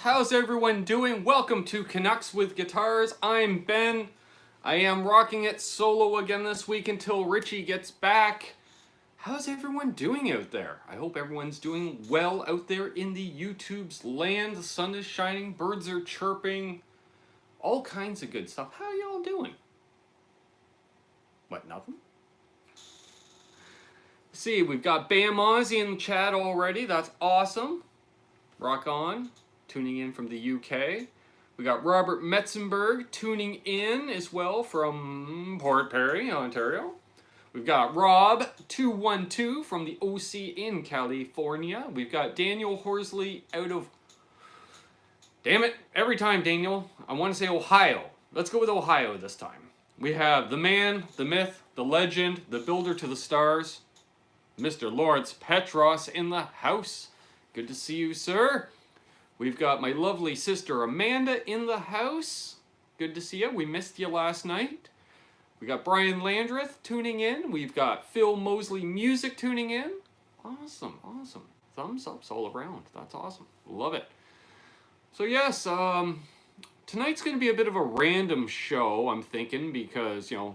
how's everyone doing? Welcome to Canucks with Guitars. I'm Ben. I am rocking it solo again this week until Richie gets back. How's everyone doing out there? I hope everyone's doing well out there in the YouTube's land. The sun is shining, birds are chirping, all kinds of good stuff. How y'all doing? What, nothing? See, we've got Bam Ozzy in the chat already. That's awesome. Rock on. Tuning in from the UK. We got Robert Metzenberg tuning in as well from Port Perry, Ontario. We've got Rob212 from the OC in California. We've got Daniel Horsley out of... Damn it, every time, Daniel. I want to say Ohio. Let's go with Ohio this time. We have the man, the myth, the legend, the builder to the stars, Mr. Lawrence Petross in the house. Good to see you, sir. We've got my lovely sister Amanda in the house. Good to see you. We missed you last night. We got Brian Landreth tuning in. We've got Phil Mosley Music tuning in. Awesome, awesome. Thumbs ups all around. That's awesome. Love it. So yes, tonight's going to be a bit of a random show, I'm thinking, because, you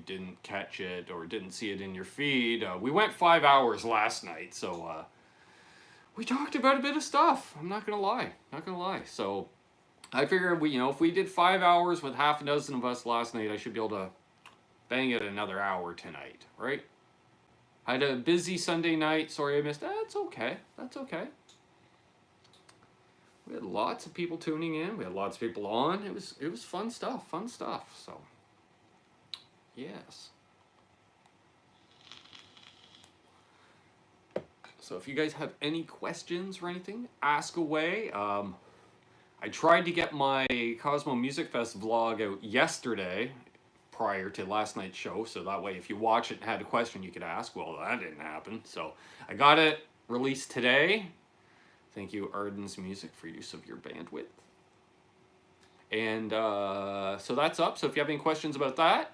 didn't catch it or didn't see it in your feed. We went 5 hours last night, so we talked about a bit of stuff. I'm not gonna lie, So I figured if we did 5 hours with half a dozen of us last night, I should be able to bang it another hour tonight, right? I had a busy Sunday night. Sorry I missed. That's okay. That's okay. We had lots of people tuning in. We had lots of people on. It was fun stuff. So yes. So if you guys have any questions or anything, ask away. I tried to get my Cosmo Music Fest vlog out yesterday prior to last night's show, so that way if you watch it and had a question you could ask. Well, that didn't happen. So I got it released today. Thank you, Ardens Music, for use of your bandwidth. And so that's up. So if you have any questions about that,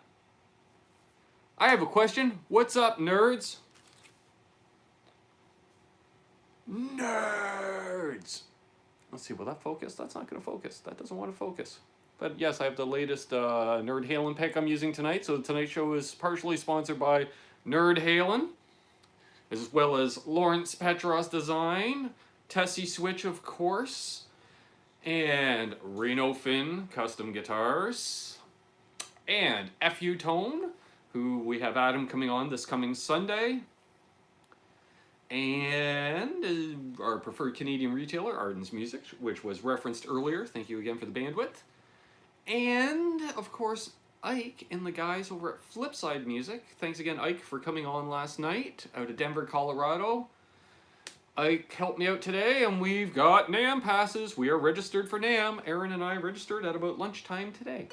I have a question. What's up, nerds? Nerds! Let's see, will that focus? That's not going to focus. That doesn't want to focus. But yes, I have the latest Nerd Halen pick I'm using tonight. So tonight's show is partially sponsored by Nerd Halen, as well as Lawrence Petross Design, Tesi Switch, of course, and Reno Fin Custom Guitars, and FU Tone, who we have Adam coming on this coming Sunday, and our preferred Canadian retailer, Ardens Music, which was referenced earlier. Thank you again for the bandwidth. And, of course, Ike and the guys over at Flipside Music. Thanks again, Ike, for coming on last night out of Denver, Colorado. Ike helped me out today, and we've got NAMM passes. We are registered for NAMM. Aaron and I registered at about lunchtime today.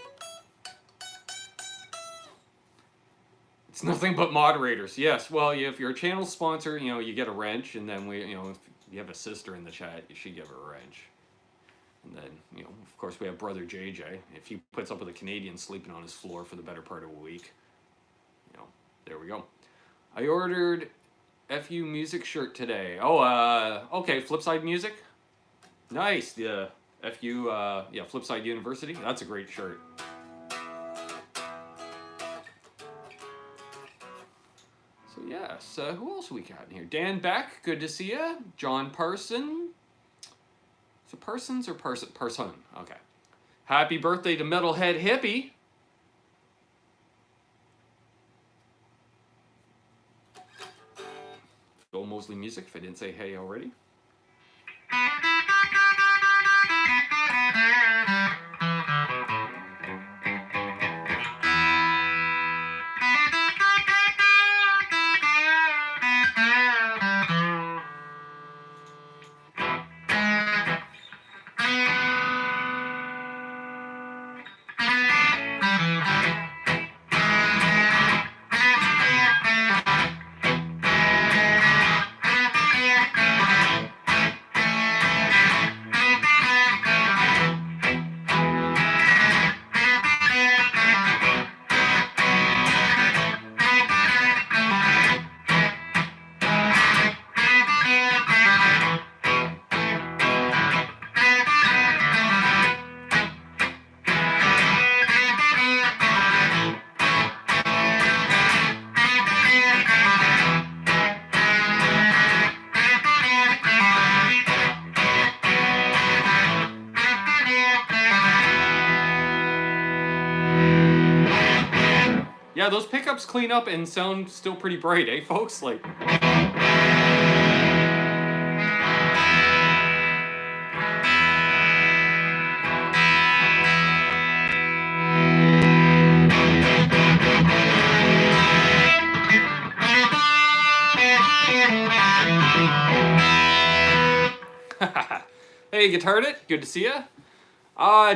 It's nothing but moderators. Yes, well, if you're a channel sponsor, you get a wrench, and then if you have a sister in the chat, you should give her a wrench. And then, of course, we have brother JJ. If he puts up with a Canadian sleeping on his floor for the better part of a week, there we go. I ordered FU Music shirt today. Oh, okay, Flipside Music. Nice, the FU, Flipside University. That's a great shirt. So yes, who else we got in here? Dan Beck, good to see ya. John Parson. Is it Parsons or Parson? Parson, okay. Happy birthday to Metalhead Hippie. Phil Mosley Music, if I didn't say hey already. Yeah, those pickups clean up and sound still pretty bright, eh, folks? Like... Hey, Guitardit, good to see ya.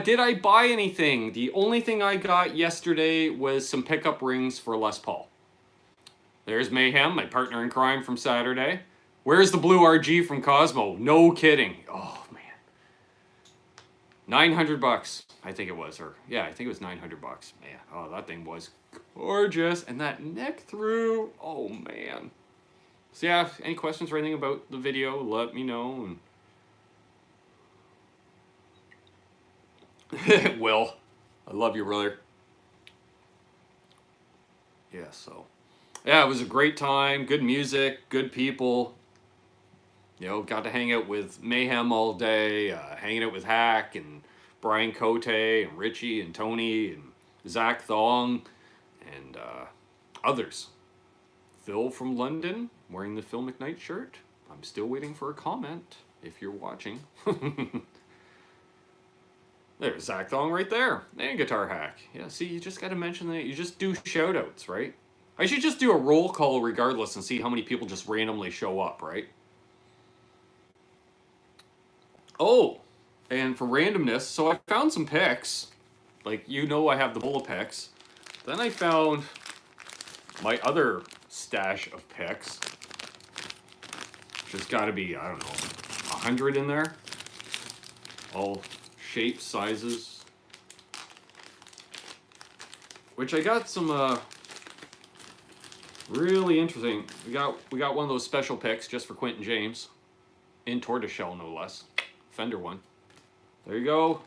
Did I buy anything? The only thing I got yesterday was some pickup rings for Les Paul. There's Mayhem, my partner in crime from Saturday. Where's the blue RG from Cosmo? No kidding. Oh, man. 900 bucks, I think it was. Or yeah, I think it was 900 bucks. Man, oh, that thing was gorgeous. And that neck through, oh, man. So yeah, any questions or anything about the video, let me know. And Will, I love you, brother. Yeah, so. Yeah, it was a great time. Good music, good people. You know, got to hang out with Mayhem all day, hanging out with Hack and Brian Cote and Richie and Tony and Zach Thong and others. Phil from London wearing the Phil McKnight shirt. I'm still waiting for a comment if you're watching. There's Zach Thong right there. And Guitar Hack. Yeah, see, you just got to mention that. You just do shout outs, right? I should just do a roll call regardless and see how many people just randomly show up, right? Oh, and for randomness, so I found some picks. Like, you know I have the bowl of picks. Then I found my other stash of picks. Which has got to be, I don't know, 100 in there. All shapes, sizes. Which I got some really interesting. We got one of those special picks just for Quentin James. In tortoiseshell, no less. Fender one. There you go.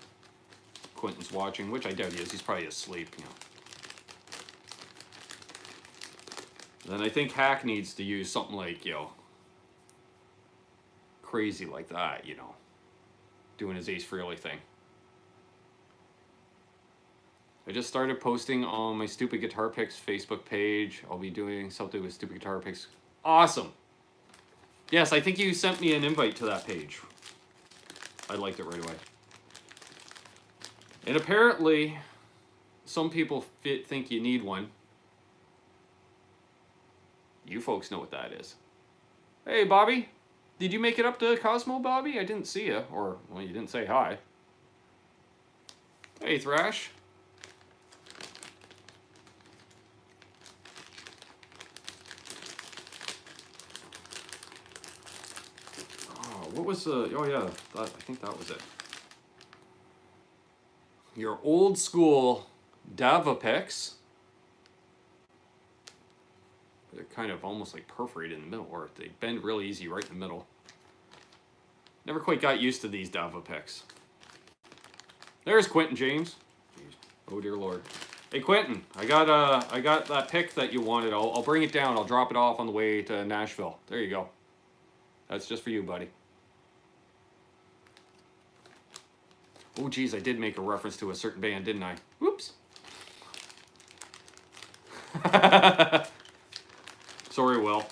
Quentin's watching, which I doubt he is. He's probably asleep, you know. Then I think Hack needs to use something like, you know, crazy like that, you know. Doing his Ace Frehley thing. I just started posting on my Stupid Guitar Picks Facebook page. I'll be doing something with Stupid Guitar Picks. Awesome. Yes, I think you sent me an invite to that page. I liked it right away. And apparently, some people think you need one. You folks know what that is. Hey, Bobby. Did you make it up to Cosmo, Bobby? I didn't see you. Or, well, you didn't say hi. Hey, Thrash. What was the... Oh, yeah. I think that was it. Your old school Dava picks. They're kind of almost like perforated in the middle, or they bend really easy right in the middle. Never quite got used to these Dava picks. There's Quentin James. Oh dear Lord. Hey Quentin, I got that pick that you wanted. I'll bring it down. I'll drop it off on the way to Nashville. There you go. That's just for you, buddy. Oh geez, I did make a reference to a certain band, didn't I? Whoops. Sorry, Will.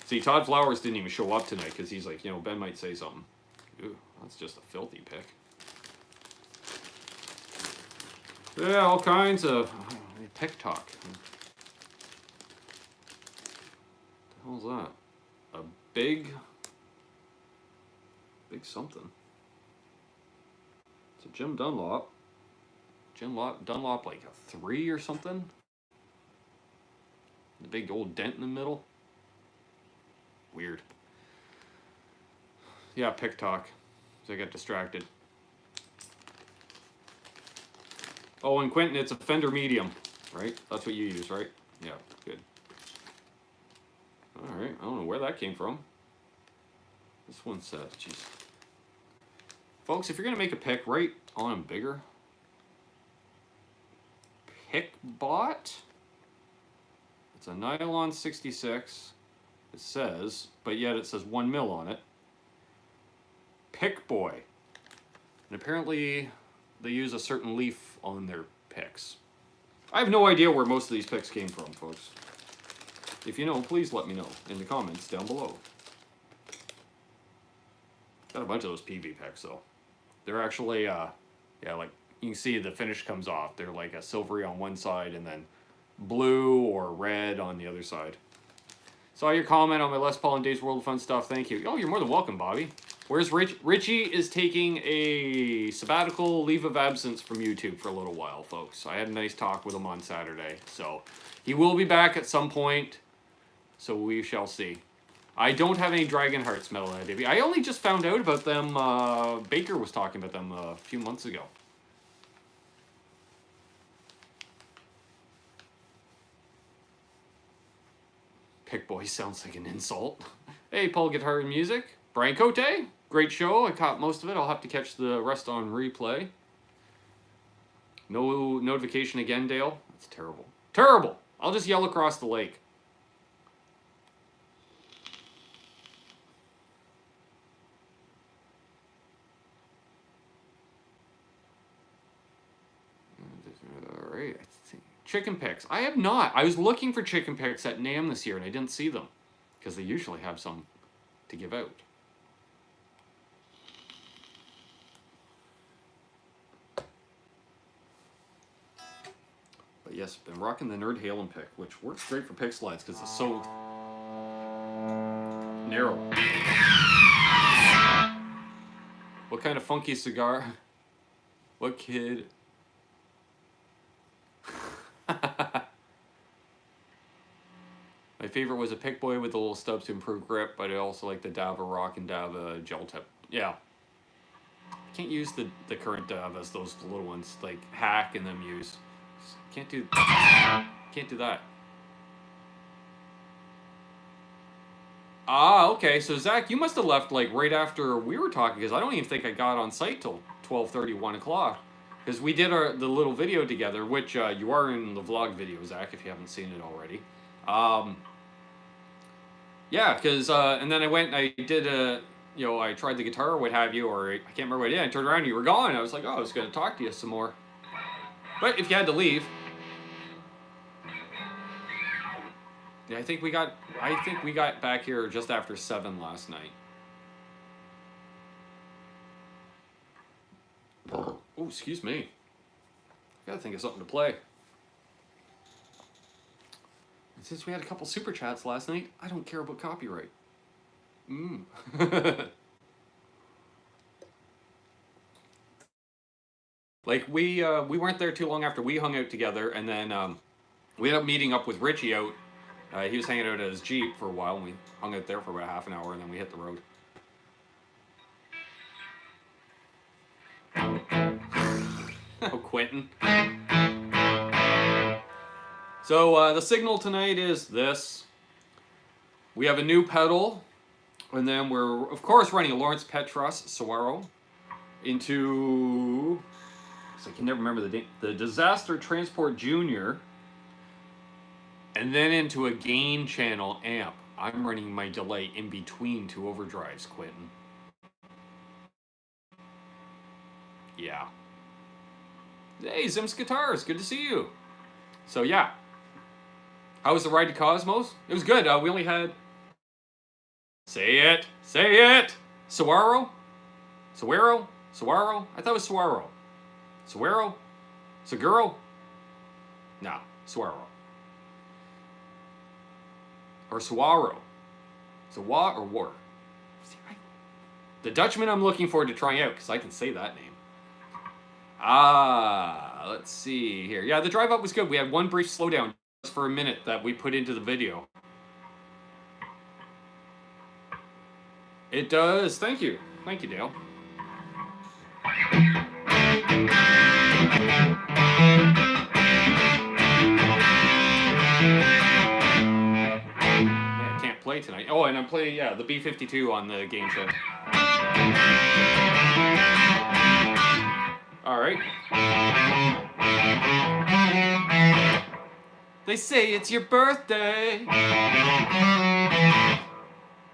See, Todd Flowers didn't even show up tonight because he's like, you know, Ben might say something. Ooh, that's just a filthy pick. Yeah, all kinds of pick talk. What the hell's that? A big something. It's a Jim Dunlop. Dunlop like a 3 or something. The big old dent in the middle. Weird. Yeah, pick talk. So I got distracted. Oh, and Quentin, it's a Fender Medium, right? That's what you use, right? Yeah, good. Alright, I don't know where that came from. This one says, jeez. Folks, if you're going to make a pick, write on them bigger. Pickbot. It's a nylon 66. It says, but yet it says 1 mil on it. Pick Boy. And apparently they use a certain leaf on their picks. I have no idea where most of these picks came from, folks. If you know, please let me know in the comments down below. Got a bunch of those PV picks, though. They're actually, yeah, like, you can see the finish comes off. They're like a silvery on one side and then blue or red on the other side. Saw your comment on my Les Paul and Dave's World of Fun stuff. Thank you. Oh, you're more than welcome, Bobby. Where's Rich? Richie is taking a sabbatical leave of absence from YouTube for a little while, folks. I had a nice talk with him on Saturday. So he will be back at some point. So we shall see. I don't have any Dragon Hearts Metal Davey. I only just found out about them. Baker was talking about them a few months ago. Pick boy sounds like an insult. Hey, Paul Guitar and Music. Brian Cote, great show. I caught most of it. I'll have to catch the rest on replay. No notification again, Dale. That's terrible. Terrible! I'll just yell across the lake. Alright, chicken picks. I have not. I was looking for chicken picks at NAMM this year and I didn't see them. Because they usually have some to give out. But yes, been rocking the Nerd Halen pick, which works great for pick slides because it's so narrow. What kind of funky cigar? What kid? My favorite was a Pick Boy with the little stubs to improve grip, but I also like the Dava Rock and Dava gel tip. Yeah. I can't use the current Davas, those little ones, like hack and them use. Can't do that. Ah, okay. So Zach, you must have left like right after we were talking because I don't even think I got on site till 12:30, 1 o'clock. Because we did the little video together, which you are in the vlog video, Zach, if you haven't seen it already. Yeah, because and then I went and I did I tried the guitar or what have you, or I can't remember what I did. I turned around and you were gone. I was like, oh, I was going to talk to you some more. But if you had to leave. Yeah, I think we got back here just after 7 last night. Oh, excuse me. I gotta think of something to play. And since we had a couple super chats last night, I don't care about copyright. Like we weren't there too long after we hung out together, and then we ended up meeting up with Richie out. He was hanging out at his Jeep for a while, and we hung out there for about half an hour, and then we hit the road. Oh, Quentin. So the signal tonight is this. We have a new pedal, and then we're, of course, running a Lawrence Petross Saguaro into, I can never remember the name, the Disaster Transport Junior, and then into a gain channel amp. I'm running my delay in between two overdrives, Quentin. Yeah. Hey, Zim's Guitars, good to see you. So yeah. How was the ride to Cosmos? It was good. We only had... Say it! Say it! Saguaro? Saguaro? Saguaro? I thought it was Saguaro. Saguaro? Seguro? Nah, Saguaro. Or Saguaro. Sawa or War? The Dutchman I'm looking forward to trying out, because I can say that name. Let's see here. Yeah, the drive up was good. We had one brief slowdown just for a minute that we put into the video. It does. Thank you. Thank you, Dale. Yeah, I can't play tonight. Oh, and I'm playing, yeah, the B-52 on the game show. All right. They say it's your birthday.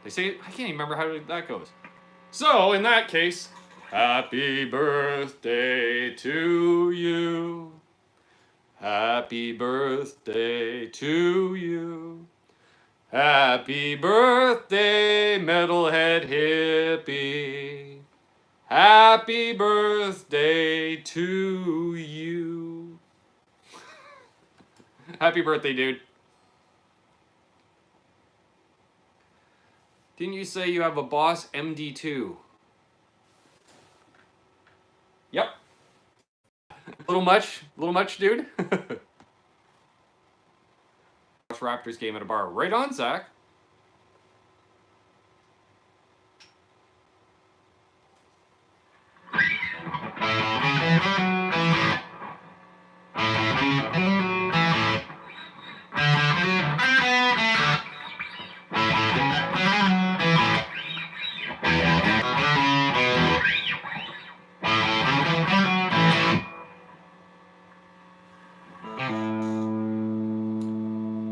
They say, I can't even remember how that goes. So, in that case, happy birthday to you. Happy Happy birthday to you. Happy birthday, metalhead hippie. Happy birthday to you. Happy birthday, dude. Didn't you say you have a Boss MD2? Yep. Little much, dude. Raptors game at a bar. Right on, Zach.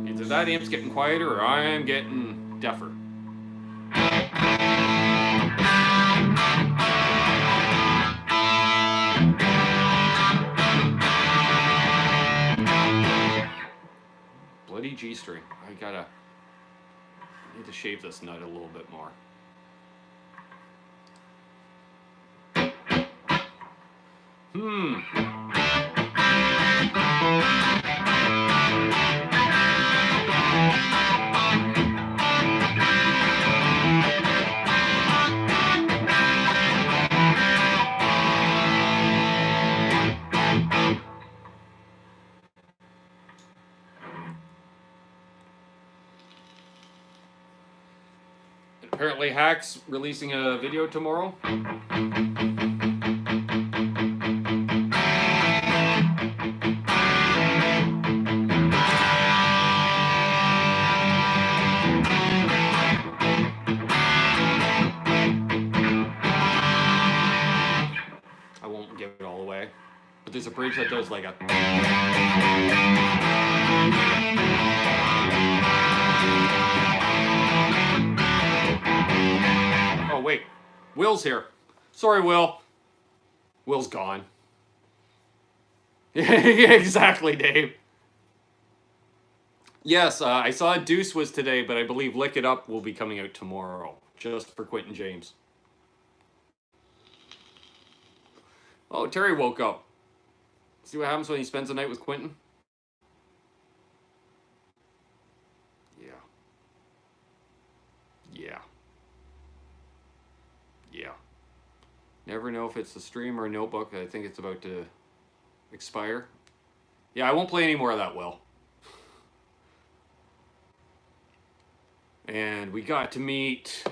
Either that amp's getting quieter or I'm getting deafer. Bloody G-string. I need to shave this nut a little bit more. Apparently Hack's releasing a video tomorrow. I won't give it all away, but there's a bridge that does like a... Oh, wait. Will's here. Sorry, Will. Will's gone. Exactly, Dave. Yes, I saw Deuce was today, but I believe Lick It Up will be coming out tomorrow, just for Quentin James. Oh, Terry woke up. See what happens when he spends the night with Quentin? Yeah. Yeah. Yeah. Never know if it's a stream or a notebook. I think it's about to expire. Yeah, I won't play any more of that, Will. And we got to meet...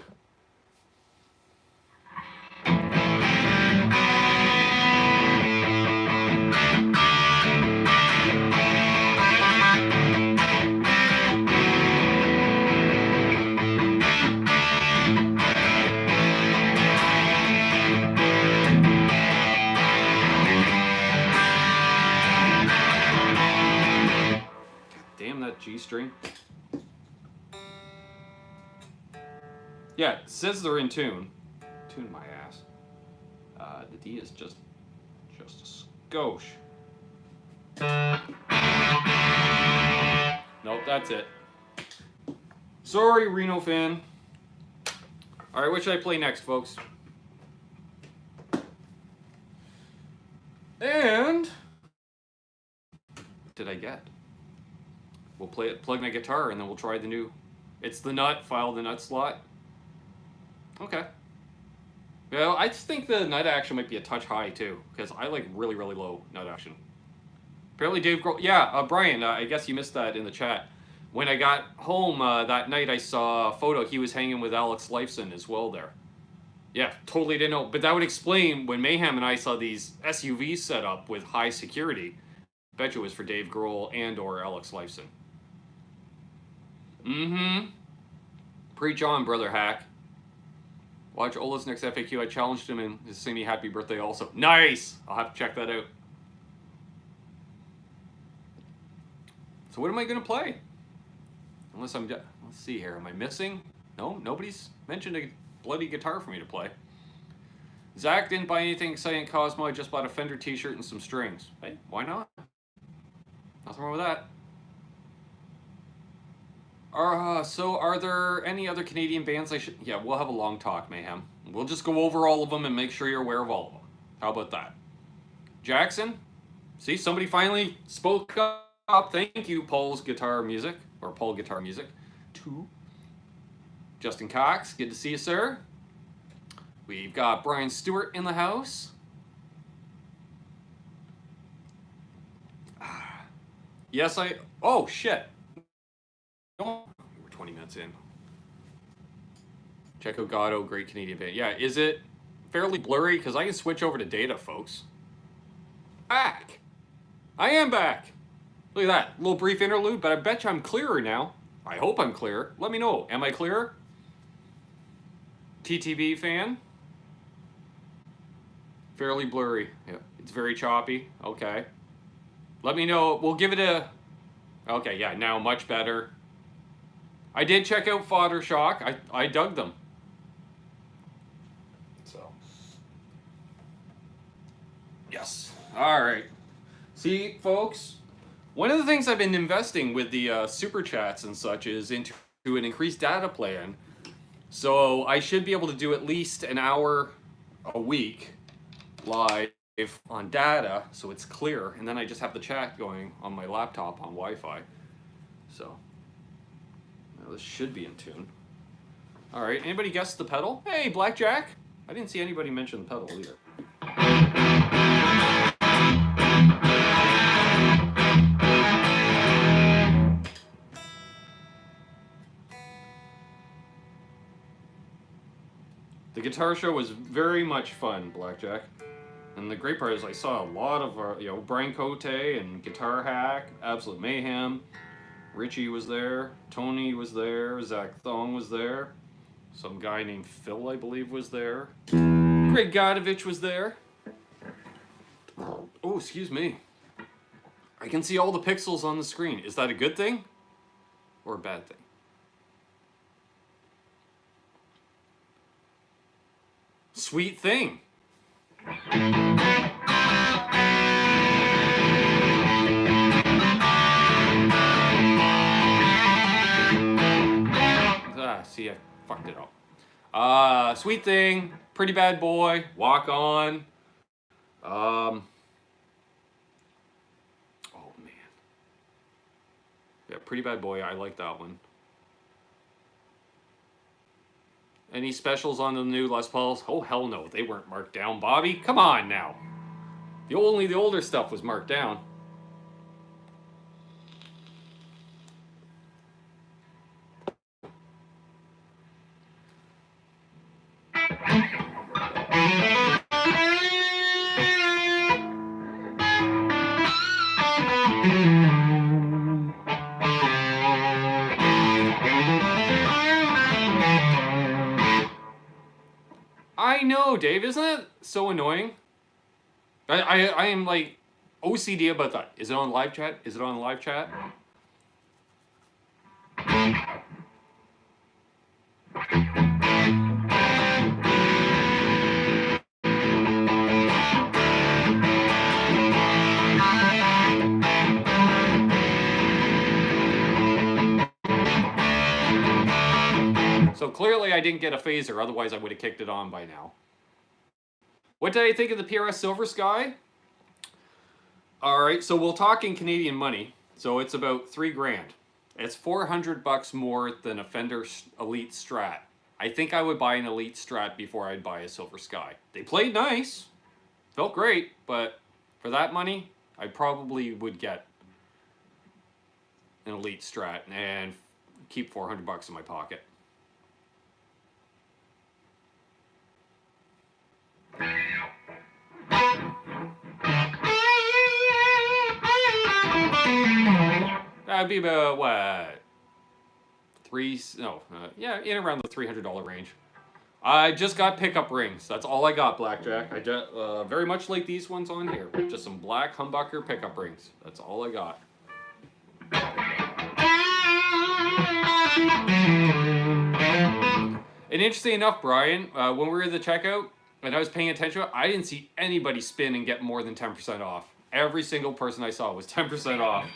Damn that G-string. Yeah, it says they're in tune. Tune my ass. The D is just a skosh. Nope, that's it. Sorry, Reno Fin. Alright, what should I play next, folks? And... what did I get? We'll play it, plug my guitar, and then we'll try the new... It's the nut, file the nut slot. Okay. Well, I just think the nut action might be a touch high, too, because I like really, really low nut action. Apparently Dave Grohl... Yeah, Brian, I guess you missed that in the chat. When I got home that night, I saw a photo. He was hanging with Alex Lifeson as well there. Yeah, totally didn't know. But that would explain when Mayhem and I saw these SUVs set up with high security. I bet you it was for Dave Grohl and or Alex Lifeson. Mm-hmm. Preach on, Brother Hack. Watch Ola's next FAQ. I challenged him and to sing me happy birthday also. Nice! I'll have to check that out. So what am I going to play? Unless I'm... let's see here. Am I missing? No, nobody's mentioned a bloody guitar for me to play. Zach didn't buy anything exciting Cosmo. I just bought a Fender t-shirt and some strings. Hey, why not? Nothing wrong with that. So are there any other Canadian bands I should... Yeah, we'll have a long talk, Mayhem. We'll just go over all of them and make sure you're aware of all of them. How about that? Jackson? See, somebody finally spoke up. Thank you, Paul's Guitar Music. Or Paul Guitar Music. 2. Justin Cox, good to see you, sir. We've got Brian Stewart in the house. Yes, oh, shit. We're 20 minutes in. Check out Gatto, great Canadian band. Yeah, is it fairly blurry? Because I can switch over to data, folks. Back! I am back! Look at that. Little brief interlude, but I bet you I'm clearer now. I hope I'm clear. Let me know. Am I clearer? TTB fan? Fairly blurry. Yeah, it's very choppy. Okay. Let me know. We'll give it a... Okay, yeah, now much better. I did check out Fodder Shock. I dug them. So. Yes. All right. See, folks, one of the things I've been investing with the super chats and such is into an increased data plan. So I should be able to do at least an hour a week live on data, so it's clear, and then I just have the chat going on my laptop on Wi-Fi. So now this should be in tune. All right, anybody guess the pedal? Hey, Blackjack. I didn't see anybody mention the pedal either. The guitar show was very much fun, Blackjack. And the great part is I saw a lot of, Brian Cote and Guitar Hack, Absolute Mayhem. Richie was there, Tony was there, Zach Thong was there. Some guy named Phil, I believe, was there. Greg Godovich was there. Oh, excuse me. I can see all the pixels on the screen. Is that a good thing or a bad thing? Sweet thing. See, I fucked it up. Sweet thing, pretty bad boy, walk on. Oh man. Yeah, pretty bad boy, I like that one. Any specials on the new Les Pauls? Oh hell no, they weren't marked down, Bobby. Come on now. Only the older stuff was marked down. I know, Dave, isn't that so annoying? I am like OCD about that. Is it on live chat? Is it on live chat? So clearly I didn't get a phaser, otherwise I would have kicked it on by now. What did I think of the PRS Silver Sky? Alright, so we'll talk in Canadian money. So it's about $3 grand. It's $400 more than a Fender Elite Strat. I think I would buy an Elite Strat before I'd buy a Silver Sky. They played nice, felt great, but for that money, I probably would get an Elite Strat and keep $400 in my pocket. That'd be about what? Yeah, in around the $300 range. I just got pickup rings. That's all I got, Blackjack. I just very much like these ones on here. Just some black humbucker pickup rings. That's all I got. And interesting enough, Brian, when we were at the checkout and I was paying attention, I didn't see anybody spin and get more than 10% off. Every single person I saw was 10% off.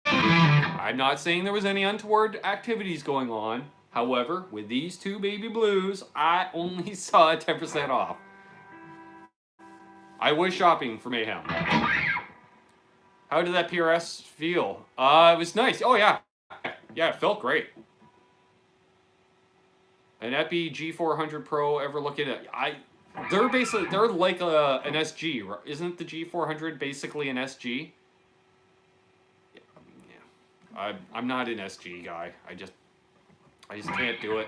I'm not saying there was any untoward activities going on. However, with these two baby blues, I only saw 10% off. I was shopping for Mayhem. How did that PRS feel? It was nice. Oh yeah. Yeah, it felt great. An Epi G400 Pro, ever looking at they're like an SG, isn't the G400 basically an SG? Yeah. I'm not an SG guy. I just can't do it.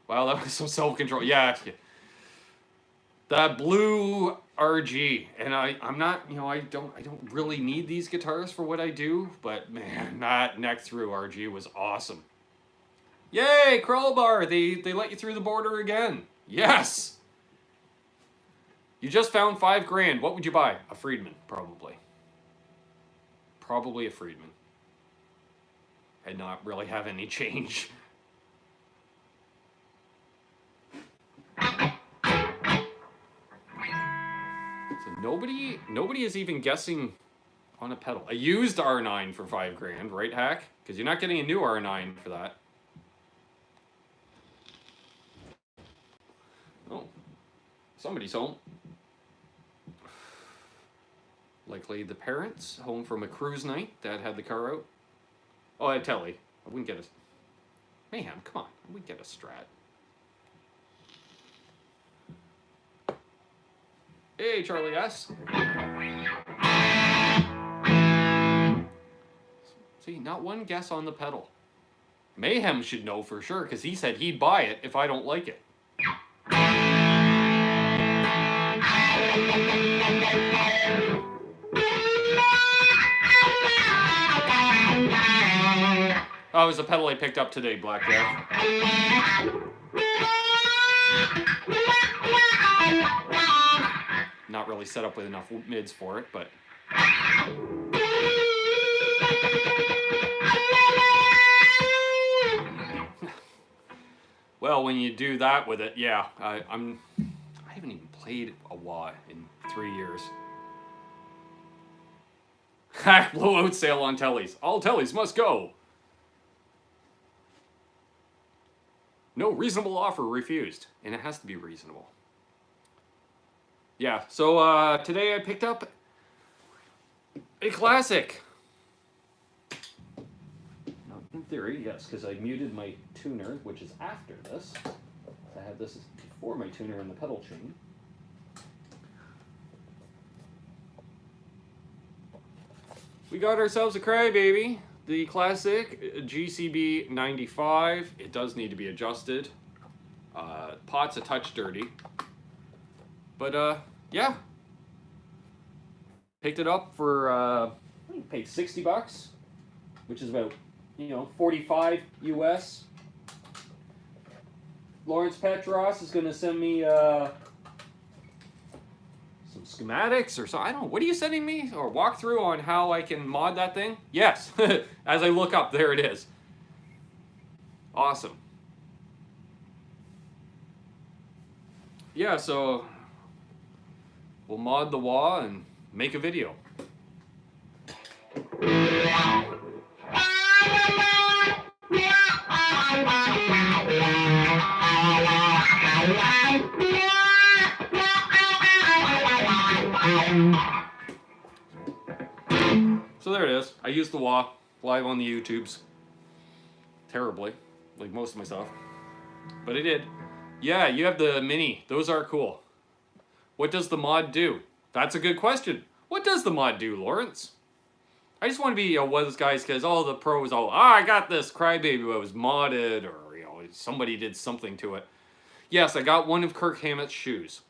Wow, that was some self-control. Yeah. That blue RG, and I'm not, I don't really need these guitars for what I do, but man, that neck through RG was awesome. Yay, Crowbar! They let you through the border again. Yes. You just found $5,000. What would you buy? A Friedman, probably. Probably a Friedman. And not really have any change. So nobody is even guessing on a pedal. A used R9 for $5,000, right, Hack? Because you're not getting a new R9 for that. Oh, somebody's home. Likely the parents home from a cruise night. Dad had the car out. Oh, I tell you, I wouldn't get a Mayhem. Come on, I wouldn't get a Strat. Hey, Charlie S. See, not one guess on the pedal. Mayhem should know for sure, because he said he'd buy it if I don't like it. Oh, it was a pedal I picked up today, Black Death. Not really set up with enough mids for it, but... Well, when you do that with it, yeah, I haven't even played a wah in 3 years. Hack blowout sale on tellies. All tellies must go. No reasonable offer refused. And it has to be reasonable. Yeah, so today I picked up a classic. Now, in theory, yes, because I muted my tuner, which is after this. I had this before my tuner in the pedal chain. We got ourselves a crybaby. The classic GCB 95. It does need to be adjusted. Pot's a touch dirty. But, yeah. Picked it up for, I paid $60, which is about, 45 US. Lawrence Petross is going to send me, some schematics or so. I don't know. What are you sending me? Or walkthrough on how I can mod that thing? Yes. As I look up, there it is. Awesome. Yeah, so we'll mod the wah and make a video. So there it is. I used the wah live on the YouTubes. Terribly, like most of my stuff. But I did. Yeah, you have the mini. Those are cool. What does the mod do? That's a good question. What does the mod do, Lawrence? I just want to be one of those guys because all the pros I got this crybaby that was modded or somebody did something to it. Yes, I got one of Kirk Hammett's shoes.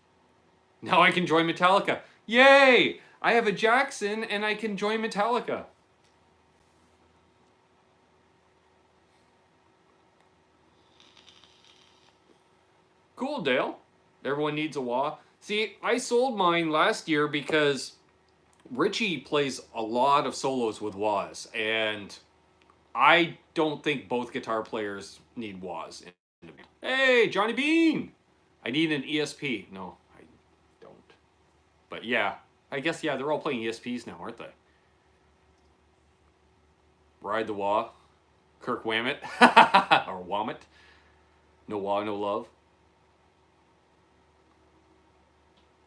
Now I can join Metallica. Yay! I have a Jackson and I can join Metallica. Cool, Dale. Everyone needs a wah. See, I sold mine last year because Richie plays a lot of solos with wahs, and I don't think both guitar players need wahs. Hey, Johnny Beane! I need an ESP. No, I don't. But yeah, I guess, yeah, they're all playing ESPs now, aren't they? Ride the wah. Kirk Whammett. Or Whammett. No wah, no love.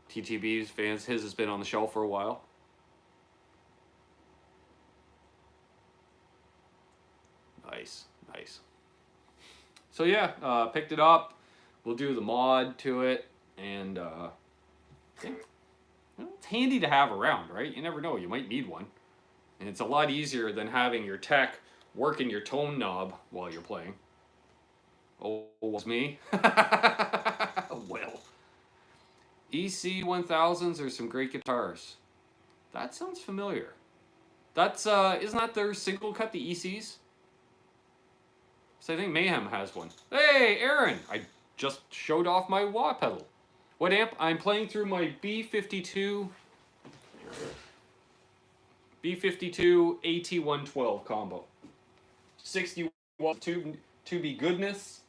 TTB's fans, his has been on the shelf for a while. Nice, nice. So yeah, picked it up. We'll do the mod to it, and yeah. Well, it's handy to have around, right? You never know, you might need one. And it's a lot easier than having your tech working your tone knob while you're playing. Oh, it was me? Well. EC1000s are some great guitars. That sounds familiar. That's, isn't that their single cut, the ECs? So I think Mayhem has one. Hey, Aaron! I just showed off my wah pedal. What amp? I'm playing through my B52 AT112 combo. 60 watt tubey goodness.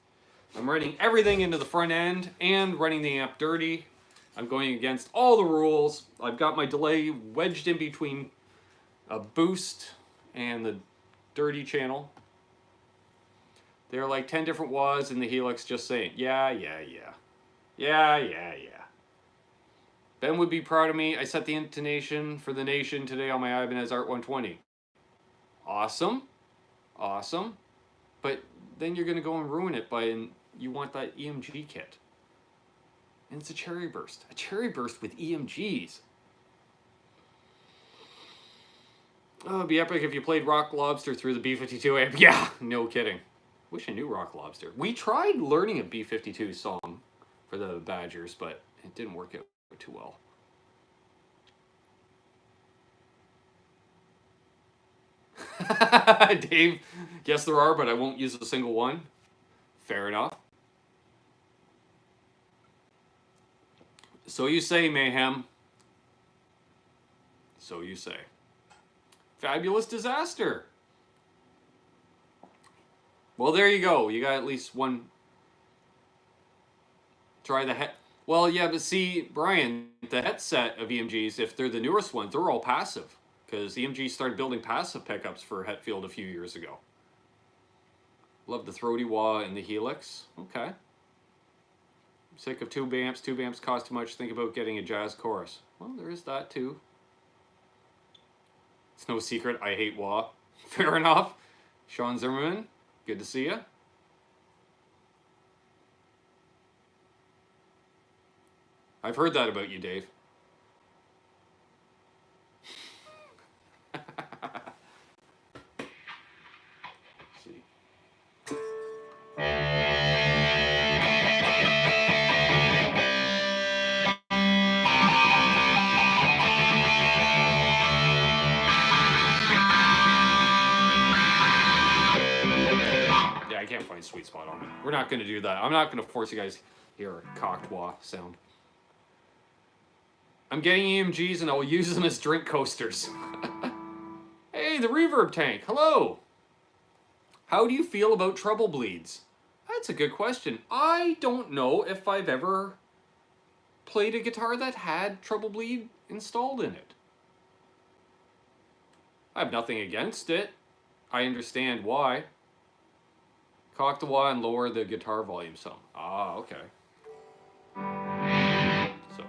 I'm running everything into the front end and running the amp dirty. I'm going against all the rules. I've got my delay wedged in between a boost and the dirty channel. There are like 10 different wahs in the Helix just saying, yeah. Ben would be proud of me. I set the intonation for the nation today on my Ibanez Art 120. Awesome. Awesome. But then you're going to go and ruin it by, you want that EMG kit. And it's a cherry burst. A cherry burst with EMGs. Oh, it'd be epic if you played Rock Lobster through the B52 amp. Yeah, no kidding. Wish I knew Rock Lobster. We tried learning a B52 song for the Badgers, but it didn't work out too well. Dave, yes there are, but I won't use a single one. Fair enough. So you say, Mayhem. So you say. Fabulous Disaster. Well, there you go. You got at least one. Try the head. Well, yeah, but see, Brian, the headset of EMGs, if they're the newest ones, they're all passive. Because EMG started building passive pickups for Hetfield a few years ago. Love the throaty wah in the Helix. Okay. Sick of tube amps. Tube amps cost too much. Think about getting a jazz chorus. Well, there is that too. It's no secret I hate wah. Fair enough. Sean Zimmerman, good to see you. I've heard that about you, Dave. See. Yeah, I can't find a sweet spot on it. We're not going to do that. I'm not going to force you guys to hear a cocked wah sound. I'm getting EMGs and I'll use them as drink coasters. Hey, the reverb tank. Hello. How do you feel about treble bleeds? That's a good question. I don't know if I've ever played a guitar that had treble bleed installed in it. I have nothing against it. I understand why. Cock the wah and lower the guitar volume some. Ah, okay. So.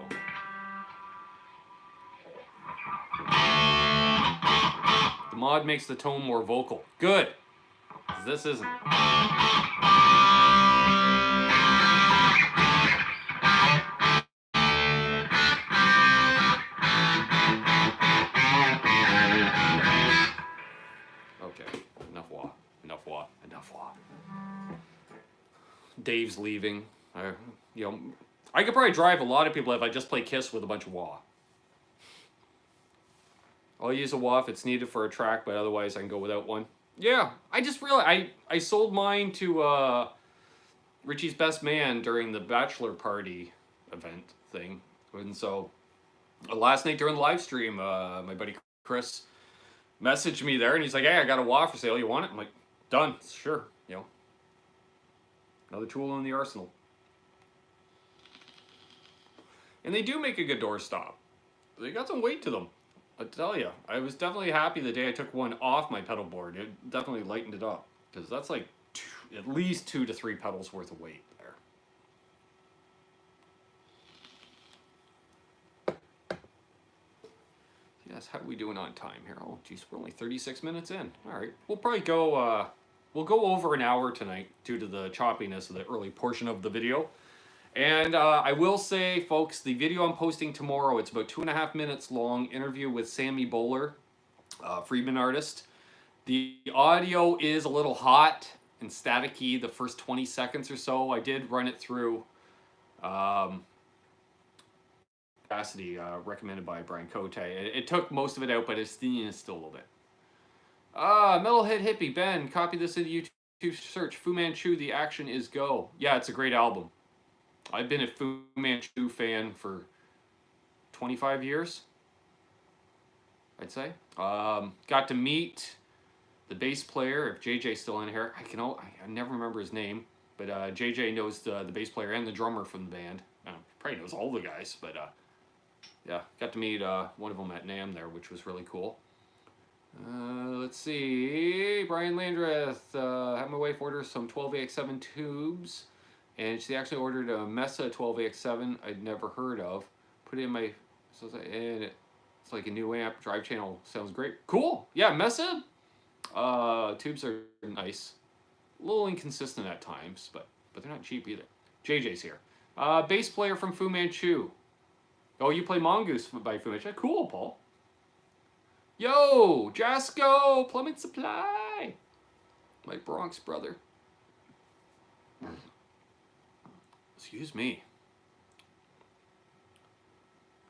The mod makes the tone more vocal. Good. This isn't. Okay, enough wah. Enough wah. Enough wah. Dave's leaving. I could probably drive a lot of people if I just play Kiss with a bunch of wah. I'll use a wah if it's needed for a track, but otherwise I can go without one. Yeah, I just realized I sold mine to Richie's best man during the bachelor party event thing. And so last night during the live stream, my buddy Chris messaged me there and he's like, hey, I got a wah for sale. You want it? I'm like, done. Sure. Another tool in the arsenal. And they do make a good doorstop. They got some weight to them. I tell you, I was definitely happy the day I took one off my pedal board. It definitely lightened it up because that's like at least 2 to 3 pedals worth of weight there. Yes, how are we doing on time here? Oh, geez, we're only 36 minutes in. All right, we'll probably go. We'll go over an hour tonight due to the choppiness of the early portion of the video. And I will say, folks, the video I'm posting tomorrow, it's about 2.5 minutes long, interview with Sammy Bowler, Friedman artist. The audio is a little hot and staticky the first 20 seconds or so. I did run it through capacity recommended by Brian Cote. It took most of it out, but it's still a little bit. Metalhead Hippie, Ben, copy this into YouTube search. Fu Manchu, The Action Is Go. Yeah, it's a great album. I've been a Fu Manchu fan for 25 years, I'd say. Got to meet the bass player, if JJ's still in here. I never remember his name, but JJ knows the bass player and the drummer from the band. Probably knows all the guys, but yeah, got to meet one of them at NAMM there, which was really cool. Let's see, Brian Landreth, had my wife order some 12AX7 tubes. And she actually ordered a Mesa 12AX7 I'd never heard of. Put it in my, and it's like a new amp. Drive channel sounds great. Cool. Yeah, Mesa tubes are nice. A little inconsistent at times, but they're not cheap either. JJ's here. Bass player from Fu Manchu. Oh, you play Mongoose by Fu Manchu. Cool, Paul. Yo, Jasco, Plumbing Supply. My Bronx brother. Excuse me.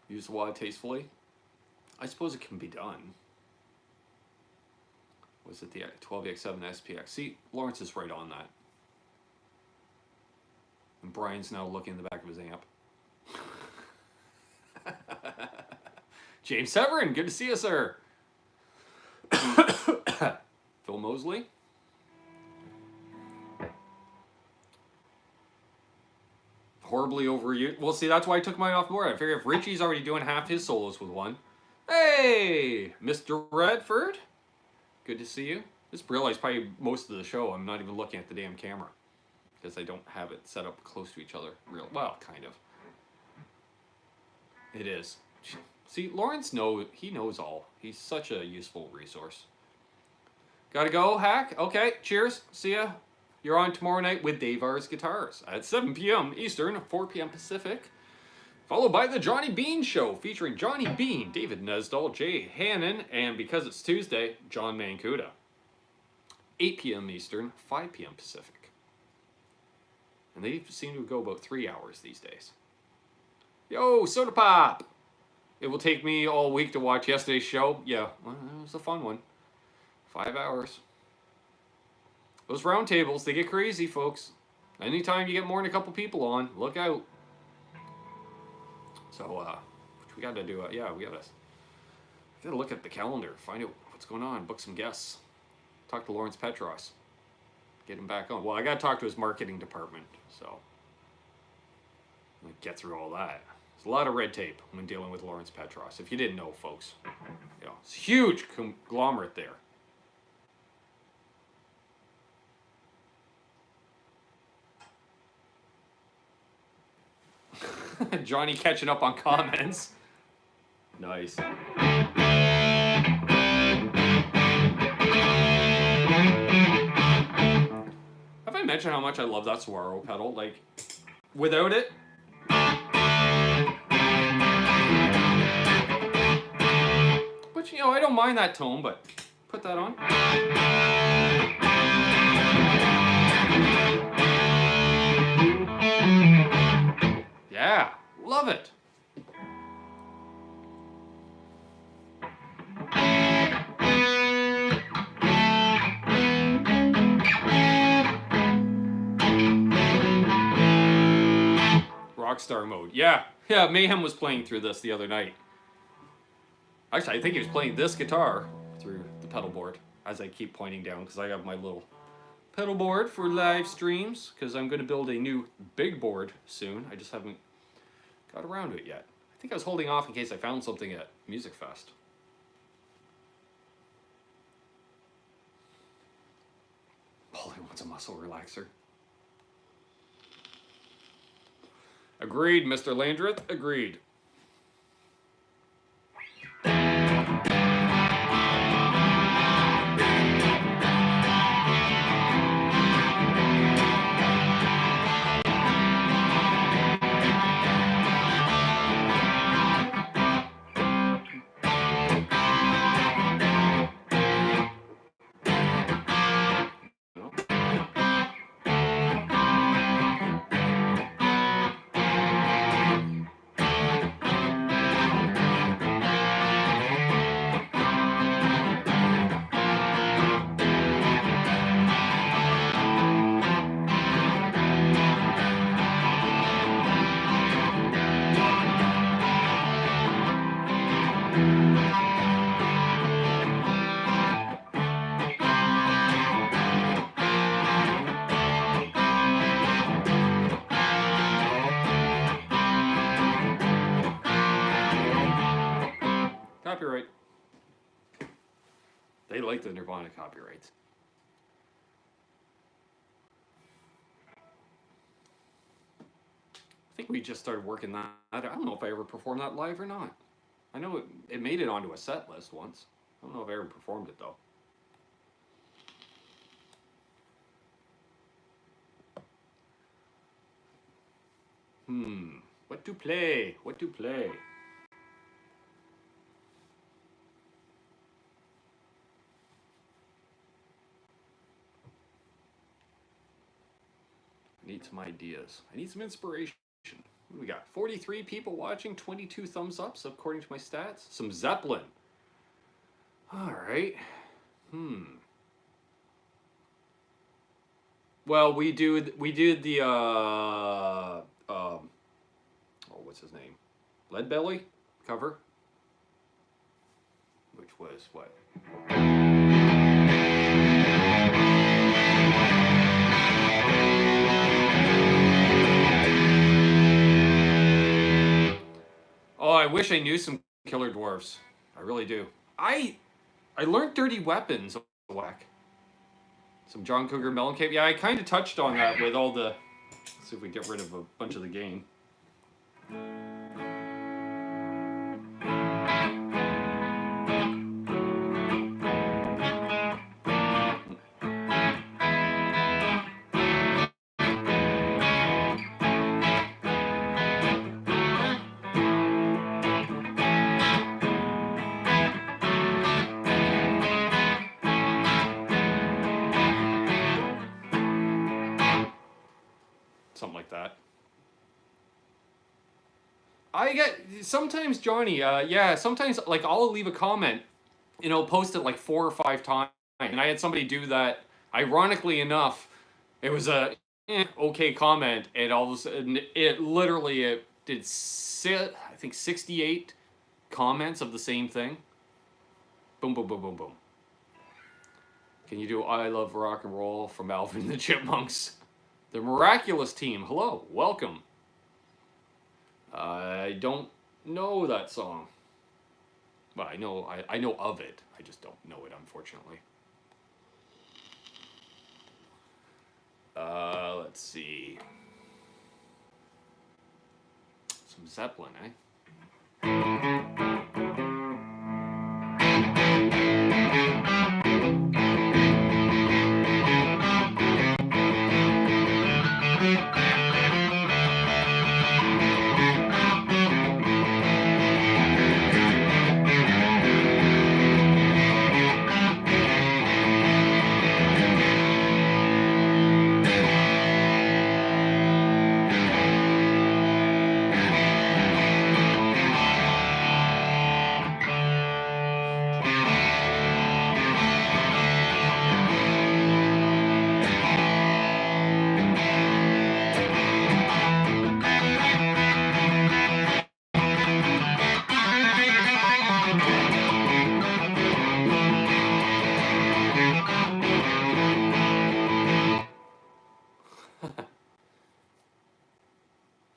Use the wallet tastefully. I suppose it can be done. Was it the 12AX7 SPX? See, Lawrence is right on that. And Brian's now looking in the back of his amp. James Severin, good to see you, sir. Phil Mosley. Horribly overused. Well, see, that's why I took mine off board. I figure if Richie's already doing half his solos with one. Hey, Mr. Redford. Good to see you. Just realized probably most of the show I'm not even looking at the damn camera because I don't have it set up close to each other. Well, kind of. It is. See, Lawrence he knows all. He's such a useful resource. Gotta go, Hack. Okay, cheers. See ya. You're on tomorrow night with Davar's Guitars at 7 p.m. Eastern, 4 p.m. Pacific. Followed by the Johnny Beane Show featuring Johnny Beane, David Nesdall, Jay Hannon, and because it's Tuesday, John Mancuda. 8 p.m. Eastern, 5 p.m. Pacific. And they seem to go about 3 hours these days. Yo, Soda Pop! It will take me all week to watch yesterday's show. Yeah, well, it was a fun one. 5 hours. Those roundtables, they get crazy, folks. Anytime you get more than a couple people on, look out. So, we got to do, yeah, we got to look at the calendar, find out what's going on, book some guests. Talk to Lawrence Petross. Get him back on. Well, I got to talk to his marketing department, so get through all that. There's a lot of red tape when dealing with Lawrence Petross. If you didn't know, folks, you know, it's a huge conglomerate there. Johnny catching up on comments. Nice. Have I mentioned how much I love that Saguaro pedal? Like, without it, but you know, I don't mind that tone, but put that on. Yeah, love it. Rockstar mode. Yeah, Mayhem was playing through this the other night. Actually, I think he was playing this guitar through the pedal board, as I keep pointing down, because I have my little pedal board for live streams, because I'm going to build a new big board soon. I just haven't got around to it yet. I I think I was holding off in case I found something at Music Fest. Pauly wants a muscle relaxer. Agreed, Mr. Landreth. Agreed. Copyright. They like the Nirvana copyrights. I think we just started working that. I don't know if I ever performed that live or not. I know it made it onto a set list once. I don't know if I ever performed it though. What to play? What to play? I need some ideas. I need some inspiration. What do we got? 43 people watching, 22 thumbs ups according to my stats. Some Zeppelin. All right. Well, we did the oh, what's his name? Leadbelly cover, which was what? Oh, I wish I knew some Killer Dwarfs. I really do. I learned Dirty Weapons. Whack. Some John Cougar Mellencamp. Yeah, I kind of touched on that with all the... Let's see if we get rid of a bunch of the gain. Something like that. I get sometimes, Johnny. Yeah, sometimes like I'll leave a comment and I'll post it like 4 or 5 times, and I had somebody do that. Ironically enough, it was a okay comment, and all of a sudden it did I think 68 comments of the same thing. Boom, boom, boom, boom, boom. Can you do I Love Rock and Roll from Alvin and the Chipmunks? The Miraculous Team, hello, welcome. I don't know that song. Well, I know of it. I just don't know it, unfortunately. Let's see. Some Zeppelin, eh?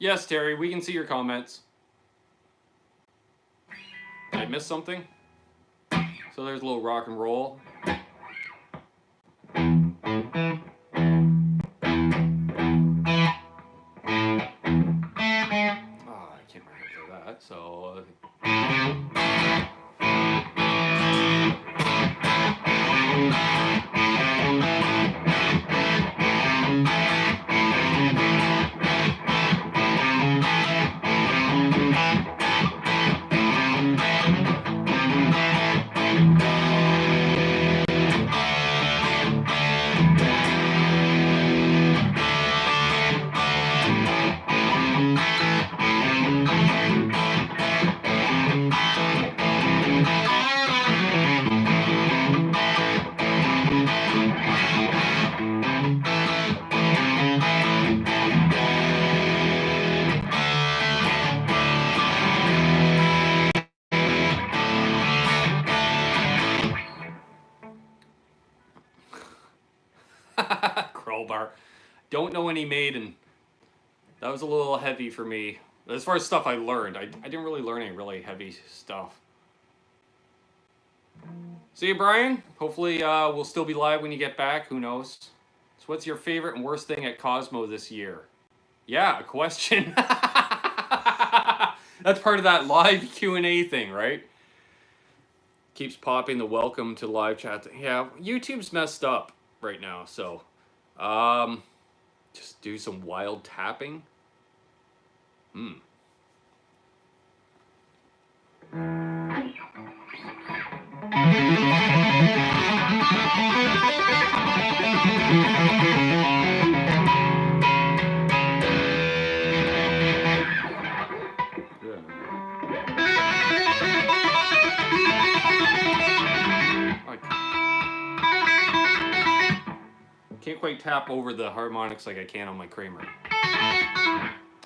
Yes, Terry, we can see your comments. Did I miss something? So there's a little rock and roll. So crowbar. Don't know any Maiden. That was a little heavy for me. As far as stuff I learned, I didn't really learn any really heavy stuff. See you, Brian. Hopefully we'll still be live when you get back. Who knows? So what's your favorite and worst thing at Cosmo this year? Yeah, a question. That's part of that live Q&A thing, right? Keeps popping the welcome to live chat. Yeah, YouTube's messed up right now, so just do some wild tapping. Can't quite tap over the harmonics like I can on my Kramer.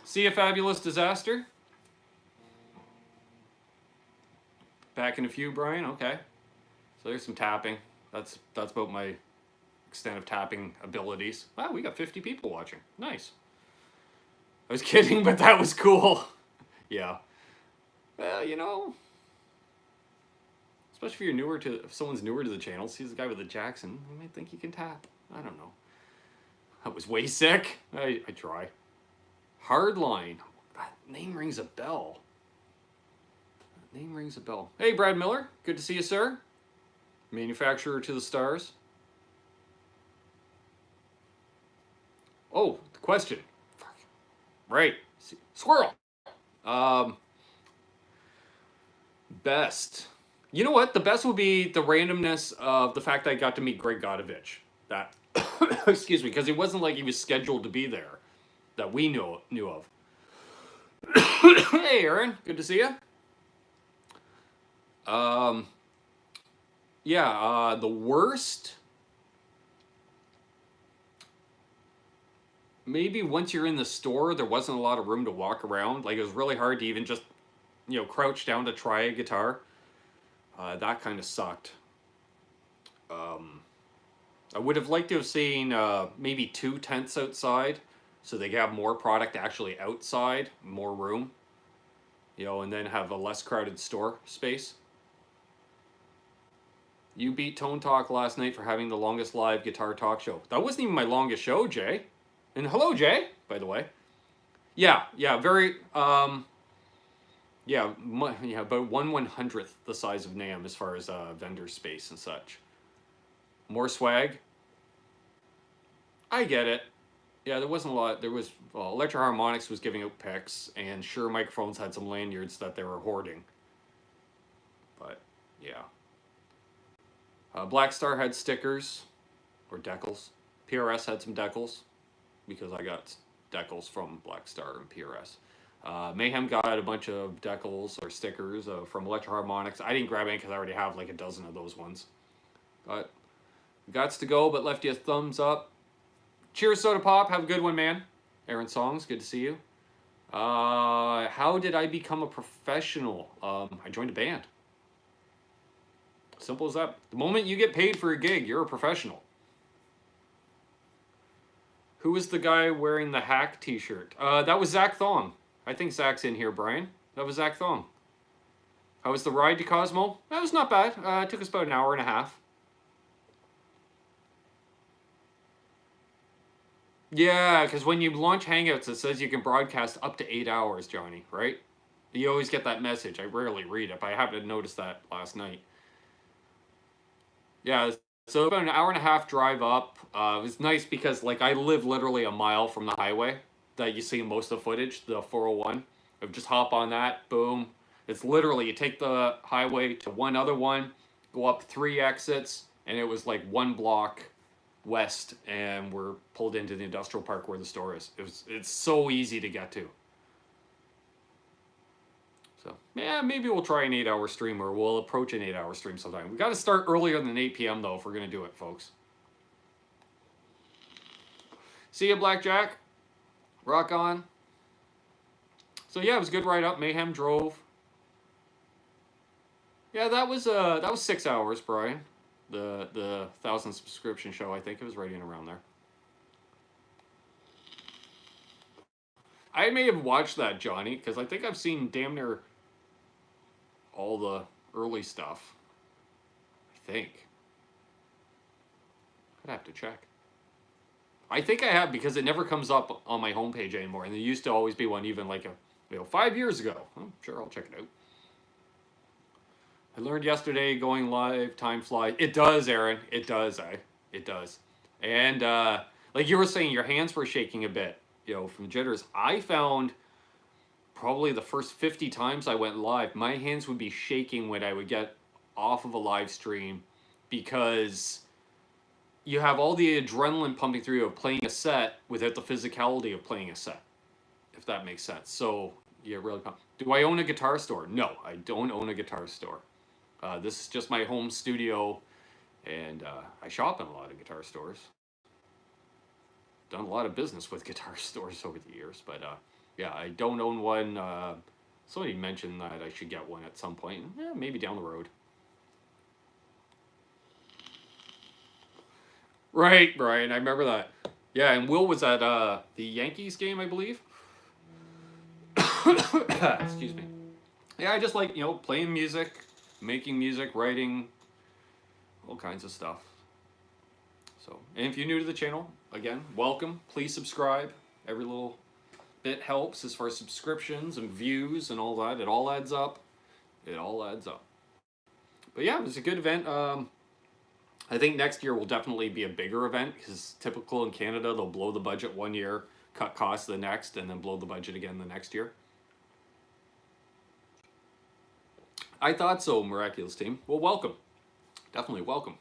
See a fabulous disaster? Back in a few, Brian? Okay. So there's some tapping. That's about my extent of tapping abilities. Wow, we got 50 people watching. Nice. I was kidding, but that was cool. Yeah. Well, you know, especially if someone's newer to the channel, sees the guy with the Jackson, they might think he can tap. I don't know. That was way sick. I try. Hardline. That name rings a bell. That name rings a bell. Hey, Brad Miller. Good to see you, sir. Manufacturer to the stars. Oh, the question. Right. Squirrel. Best. You know what? The best would be the randomness of the fact that I got to meet Greg Godovich. That, excuse me, because it wasn't like he was scheduled to be there that we knew of. Hey, Aaron. Good to see you. Yeah, the worst. Maybe once you're in the store, there wasn't a lot of room to walk around. Like, it was really hard to even just, you know, crouch down to try a guitar. That kind of sucked. I would have liked to have seen maybe 2 tents outside, so they could have more product actually outside, more room, you know, and then have a less crowded store space. You beat Tone Talk last night for having the longest live guitar talk show. That wasn't even my longest show, Jay. And hello, Jay, by the way. Yeah, very, yeah, about 1/100th the size of NAMM as far as vendor space and such. More swag. I get it. Yeah, there wasn't a lot. There was, well, Electro Harmonics was giving out picks, and Shure Microphones had some lanyards that they were hoarding. But, yeah. Black Star had stickers, or decals. PRS had some decals, because I got decals from Black Star and PRS. Mayhem got a bunch of decals or stickers from Electro Harmonics. I didn't grab any because I already have like a dozen of those ones. But gots to go, but left you a thumbs up. Cheers, Soda Pop. Have a good one, man. Aaron Songs, good to see you. How did I become a professional? I joined a band. Simple as that. The moment you get paid for a gig, you're a professional. Who was the guy wearing the Hack t-shirt? That was Zach Thong. I think Zach's in here, Brian. That was Zach Thong. How was the ride to Cosmo? That was not bad. It took us about an hour and a half. Yeah, because when you launch Hangouts, it says you can broadcast up to 8 hours, Johnny, right? You always get that message. I rarely read it, but I happened to notice that last night. Yeah, so about an hour and a half drive up. It was nice because, like, I live literally a mile from the highway that you see in most of the footage, the 401. I would just hop on that, boom. It's literally, you take the highway to one other one, go up 3 exits, and it was like 1 block west, and we're pulled into the industrial park where the store is. It's so easy to get to. So, yeah, maybe we'll try an 8-hour stream, or we'll approach an 8-hour stream sometime. We got to start earlier than 8 p.m. though if we're going to do it, folks. See ya, Blackjack. Rock on. So yeah, it was a good ride up. Mayhem drove. Yeah, that was 6 hours, Brian. The 1,000 subscription show, I think it was right in around there. I may have watched that, Johnny, because I think I've seen damn near all the early stuff. I think. I'd have to check. I think I have, because it never comes up on my homepage anymore, and there used to always be one even like 5 years ago. I'm sure I'll check it out. I learned yesterday going live, time flies. It does, Aaron. It does, It does. And like you were saying, your hands were shaking a bit, from jitters. I found probably the first 50 times I went live, my hands would be shaking when I would get off of a live stream, because you have all the adrenaline pumping through you of playing a set without the physicality of playing a set, if that makes sense. So, yeah, really pumped. Do I own a guitar store? No, I don't own a guitar store. This is just my home studio, and I shop in a lot of guitar stores. Done a lot of business with guitar stores over the years, but yeah, I don't own one. Somebody mentioned that I should get one at some point. Yeah, maybe down the road. Right, Brian, I remember that. Yeah, and Will was at the Yankees game, I believe. Excuse me. Yeah, I just like, playing music, making music, writing, all kinds of stuff. So, and if you're new to the channel, again, welcome. Please subscribe. Every little bit helps as far as subscriptions and views and all that. It all adds up. It all adds up. But yeah, it was a good event. I think next year will definitely be a bigger event, because typical in Canada, they'll blow the budget one year, cut costs the next, and then blow the budget again the next year. I thought so, Miraculous Team. Well, welcome. Definitely welcome.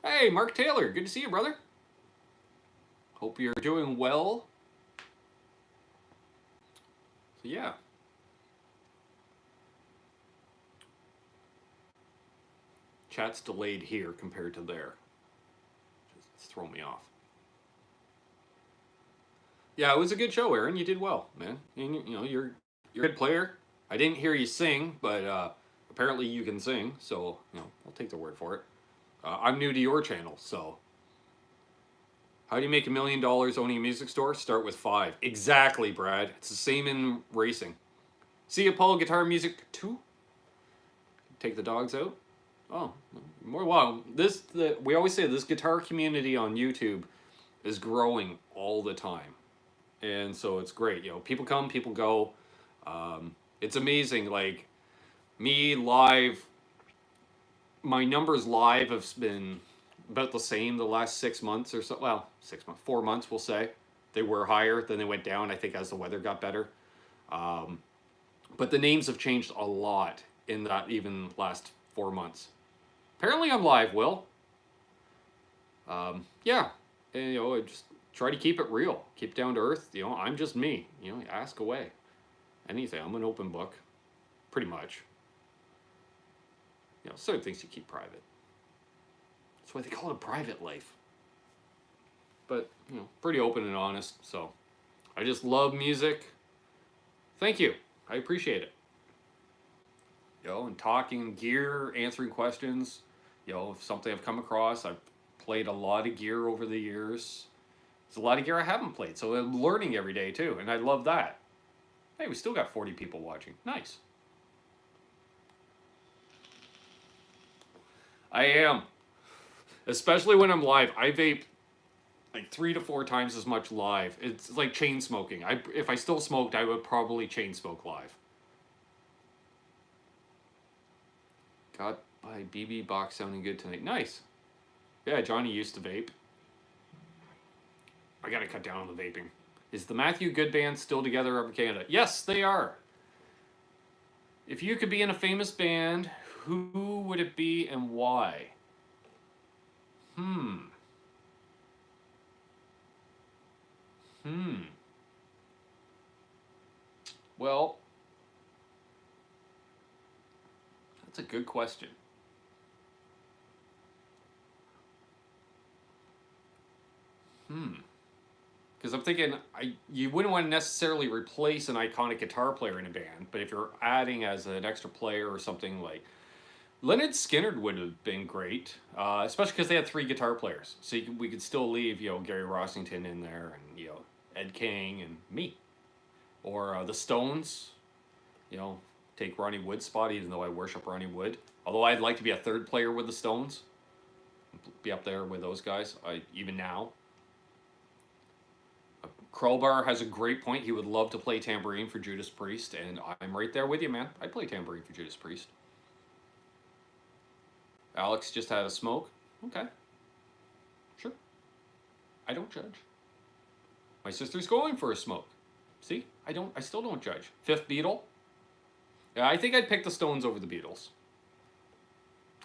Hey, Mark Taylor. Good to see you, brother. Hope you're doing well. So, yeah. Chat's delayed here compared to there. Just throw me off. Yeah, it was a good show, Aaron. You did well, man. And, you're a good player. I didn't hear you sing, but apparently you can sing, so, I'll take the word for it. I'm new to your channel, so. How do you make $1 million owning a music store? Start with 5. Exactly, Brad. It's the same in racing. See you, Paul, Guitar Music 2? Take the dogs out? Oh, more wow. We always say this guitar community on YouTube is growing all the time. And so it's great. People come, people go. It's amazing. Like, me live, my numbers live have been about the same the last 6 months or so. Well, 6 months, 4 months, we'll say. They were higher, then they went down, I think, as the weather got better. But the names have changed a lot in that even last 4 months. Apparently I'm live, Will. Yeah. And, I just try to keep it real. Keep it down to earth. I'm just me. Ask away. Anything. I'm an open book. Pretty much. Certain things you keep private. That's why they call it private life. But, pretty open and honest. So, I just love music. Thank you. I appreciate it. And talking gear, answering questions. If something I've come across, I've played a lot of gear over the years. There's a lot of gear I haven't played, so I'm learning every day too, and I love that. Hey, we still got 40 people watching. Nice. I am. Especially when I'm live. I vape like 3 to 4 times as much live. It's like chain smoking. If I still smoked, I would probably chain smoke live. Got by BB box sounding good tonight. Nice. Yeah, Johnny used to vape. I gotta cut down on the vaping. Is the Matthew Good Band still together up in Canada? Yes, they are. If you could be in a famous band, who would it be and why? Well, that's a good question. Because I'm thinking, you wouldn't want to necessarily replace an iconic guitar player in a band, but if you're adding as an extra player or something like Leonard Skinner would have been great, especially because they had 3 guitar players. So we could still leave, Gary Rossington in there, and Ed King and me, or the Stones. Take Ronnie Wood's spot, even though I worship Ronnie Wood. Although I'd like to be a 3rd player with the Stones, be up there with those guys. Even now. Krolbar has a great point. He would love to play tambourine for Judas Priest, and I'm right there with you, man. I'd play tambourine for Judas Priest. Alex just had a smoke. Okay. Sure. I don't judge. My sister's going for a smoke. See? I still don't judge. 5th Beatle? Yeah, I think I'd pick the Stones over the Beatles.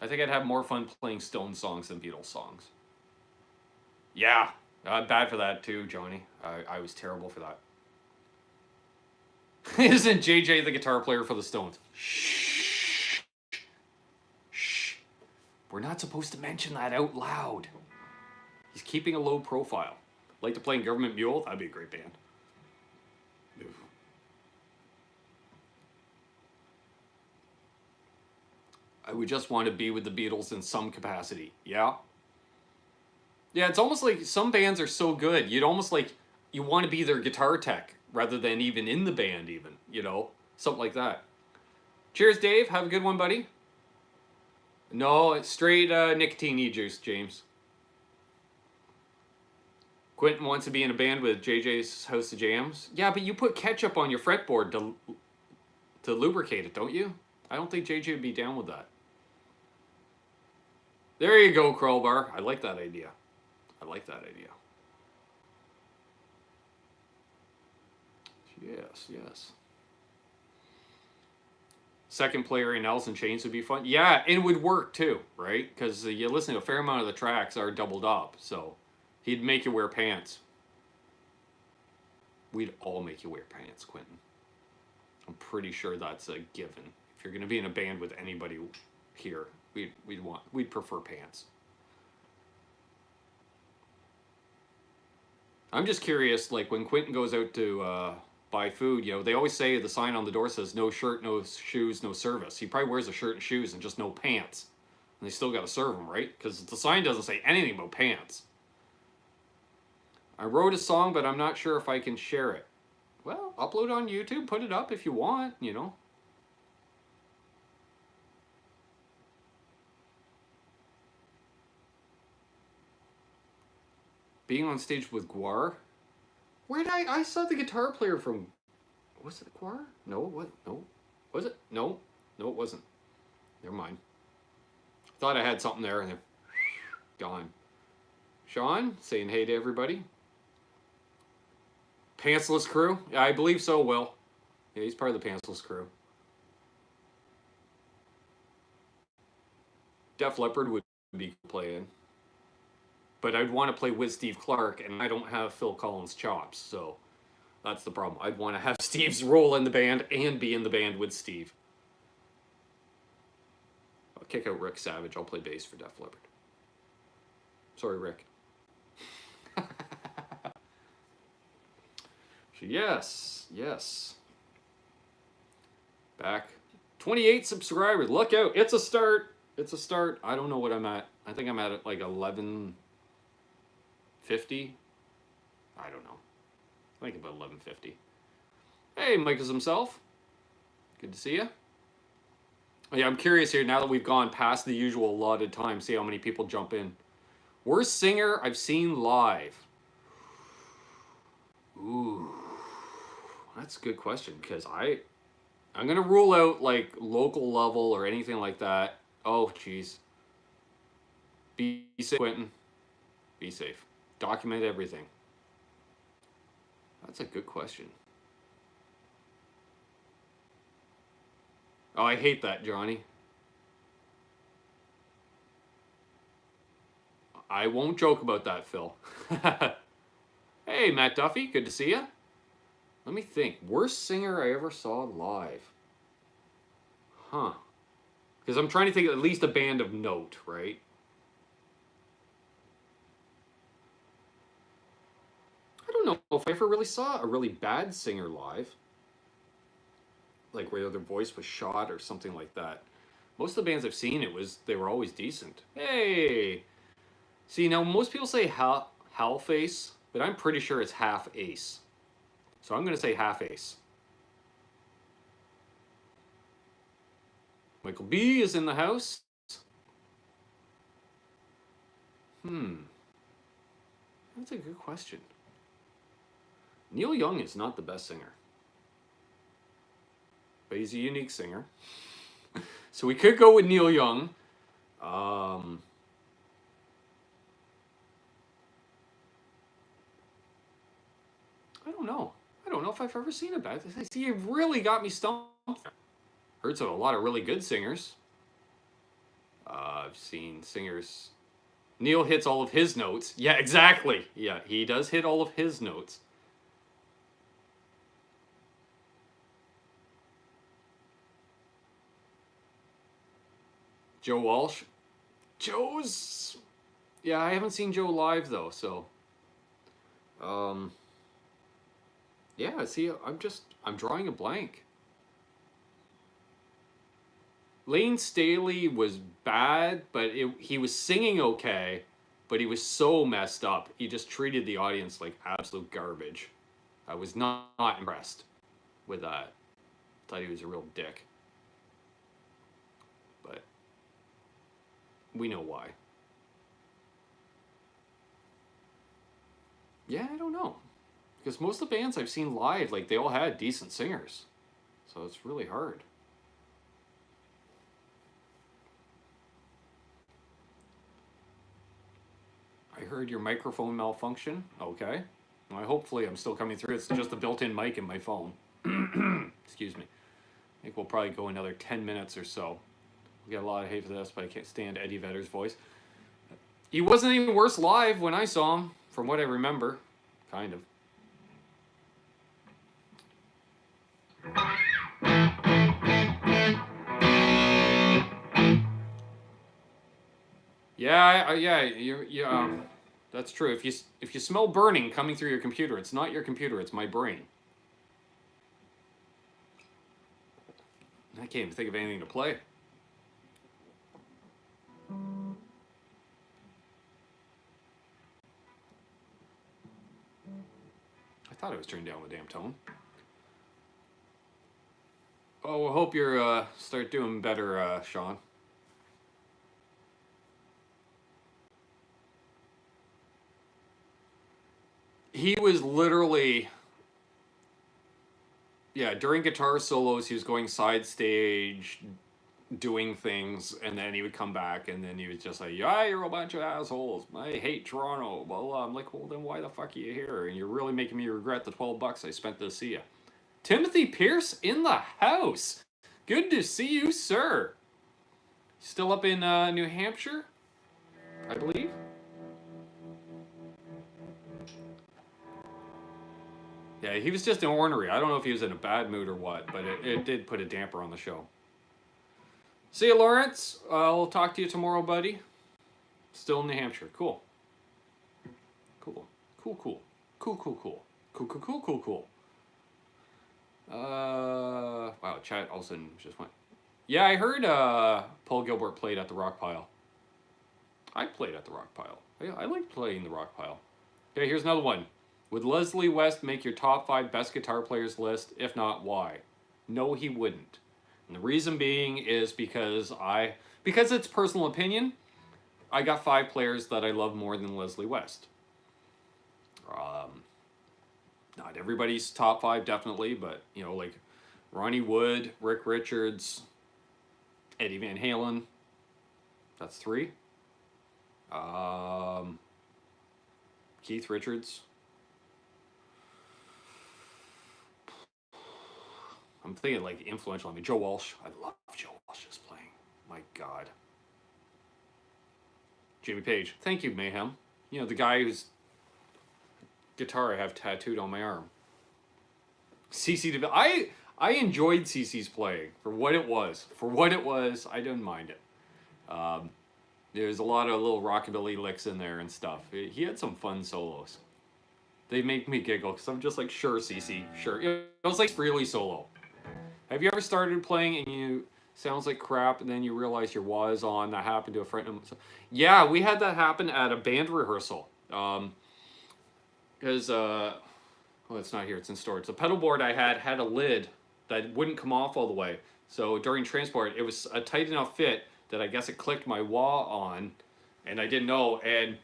I think I'd have more fun playing Stones songs than Beatles songs. Yeah. Bad for that too, Johnny. I was terrible for that. Isn't JJ the guitar player for the Stones? Shh. Shh. We're not supposed to mention that out loud. He's keeping a low profile. Like to play in Government Mule? That'd be a great band. I would just want to be with the Beatles in some capacity. Yeah? Yeah, it's almost like some bands are so good, you'd almost like, you want to be their guitar tech, rather than even in the band even, something like that. Cheers, Dave. Have a good one, buddy. No, it's straight nicotine juice, James. Quentin wants to be in a band with JJ's House of Jams. Yeah, but you put ketchup on your fretboard to lubricate it, don't you? I don't think JJ would be down with that. There you go, Crowbar. I like that idea. I like that idea. Yes, yes. 2nd player in Alice in Chains would be fun. Yeah, it would work too, right? Because you listen to a fair amount of the tracks are doubled up, so he'd make you wear pants. We'd all make you wear pants, Quentin. I'm pretty sure that's a given. If you're going to be in a band with anybody here, we'd prefer pants. I'm just curious, like when Quentin goes out to buy food, they always say the sign on the door says no shirt, no shoes, no service. He probably wears a shirt and shoes and just no pants. And they still got to serve him, right? Because the sign doesn't say anything about pants. I wrote a song, but I'm not sure if I can share it. Well, upload on YouTube, put it up if you want, Being on stage with Guar? Where did I saw the guitar player from... Was it Guar? No, what? No. Was it? No. No, it wasn't. Never mind. Thought I had something there and then... Gone. Sean, saying hey to everybody. Pantsless crew? Yeah, I believe so, Will. Yeah, he's part of the Pantsless crew. Def Leppard would be playing. But I'd want to play with Steve Clark, and I don't have Phil Collins' chops, so that's the problem. I'd want to have Steve's role in the band and be in the band with Steve. I'll kick out Rick Savage. I'll play bass for Def Leppard. Sorry, Rick. Yes, yes. Back. 28 subscribers. Look out. It's a start. It's a start. I don't know what I'm at. I think I'm at like 1150. I don't know. I think about 1150. Hey, Mike is himself. Good to see you. Yeah, I'm curious here now that we've gone past the usual allotted time. See how many people jump in. Worst singer I've seen live. Ooh, that's a good question because I'm gonna rule out like local level or anything like that. Oh, jeez. Be safe, Quentin. Be safe. Document everything. That's a good question. Oh, I hate that, Johnny. I won't joke about that, Phil. Hey, Matt Duffy, good to see you. Let me think. Worst singer I ever saw live. Huh. Because I'm trying to think of at least a band of note, right? I don't know if I ever really saw a really bad singer live. Like where their voice was shot or something like that. Most of the bands I've seen, they were always decent. Hey! See, now most people say Hal face, but I'm pretty sure it's half ace. So I'm going to say half ace. Michael B is in the house. That's a good question. Neil Young is not the best singer. But he's a unique singer. So we could go with Neil Young. I don't know. I don't know if I've ever seen a bad. See, you really got me stumped. Heard of a lot of really good singers. I've seen singers. Neil hits all of his notes. Yeah, exactly. Yeah, he does hit all of his notes. Joe Walsh. Joe's. Yeah, I haven't seen Joe live though, so. Yeah, see, I'm drawing a blank. Lane Staley was bad, but he was singing okay, but he was so messed up. He just treated the audience like absolute garbage. I was not impressed with that. Thought he was a real dick. But we know why. Yeah, I don't know. Because most of the bands I've seen live, like, they all had decent singers. So it's really hard. I heard your microphone malfunction. Okay. Well, hopefully I'm still coming through. It's just a built-in mic in my phone. Excuse me. I think we'll probably go another 10 minutes or so. We get a lot of hate for this, but I can't stand Eddie Vedder's voice. He wasn't even worse live when I saw him, from what I remember. Kind of. Yeah, that's true. If you smell burning coming through your computer, it's not your computer, it's my brain. I can't even think of anything to play. I thought I was turning down the damn tone. Oh, I hope you're start doing better, Sean. He was literally, yeah, during guitar solos, he was going side stage, doing things, and then he would come back, and then he was just like, yeah, you're a bunch of assholes. I hate Toronto. Well, I'm like, well, then why the fuck are you here? And you're really making me regret the $12 I spent to see you. Timothy Pierce in the house. Good to see you, sir. Still up in New Hampshire, I believe. Yeah, he was just ornery. I don't know if he was in a bad mood or what, but it did put a damper on the show. See you, Lawrence. I'll talk to you tomorrow, buddy. Still in New Hampshire. Cool. Cool. Cool, cool. Cool, cool, cool. Cool, cool, cool, cool, cool. Wow, chat all of a sudden just went. Yeah, I heard Paul Gilbert played at the Rock Pile. I played at the Rock Pile. I like playing the Rock Pile. Okay, here's another one. Would Leslie West make your top 5 best guitar players list? If not, why? No, he wouldn't. And the reason being is because it's personal opinion, I got 5 players that I love more than Leslie West. Not everybody's top 5, definitely, but, you know, like Ronnie Wood, Rick Richards, Eddie Van Halen. That's 3. Keith Richards. I'm thinking like influential. I mean, Joe Walsh. I love Joe Walsh's playing. My God. Jimmy Page. Thank you, Mayhem. You know, the guy whose guitar I have tattooed on my arm. CC DeVille. I enjoyed CC's playing for what it was. For what it was, I didn't mind it. There's a lot of little rockabilly licks in there and stuff. He had some fun solos. They make me giggle because I'm just like, sure, CC, sure. It was like Freely solo. Have you ever started playing and you sounds like crap and then you realize your wah is on? That happened to a friend. Yeah, we had that happen at a band rehearsal. Because, well, it's not here, it's in storage. The pedal board I had a lid that wouldn't come off all the way. So during transport, it was a tight enough fit that I guess it clicked my wah on, and I didn't know. And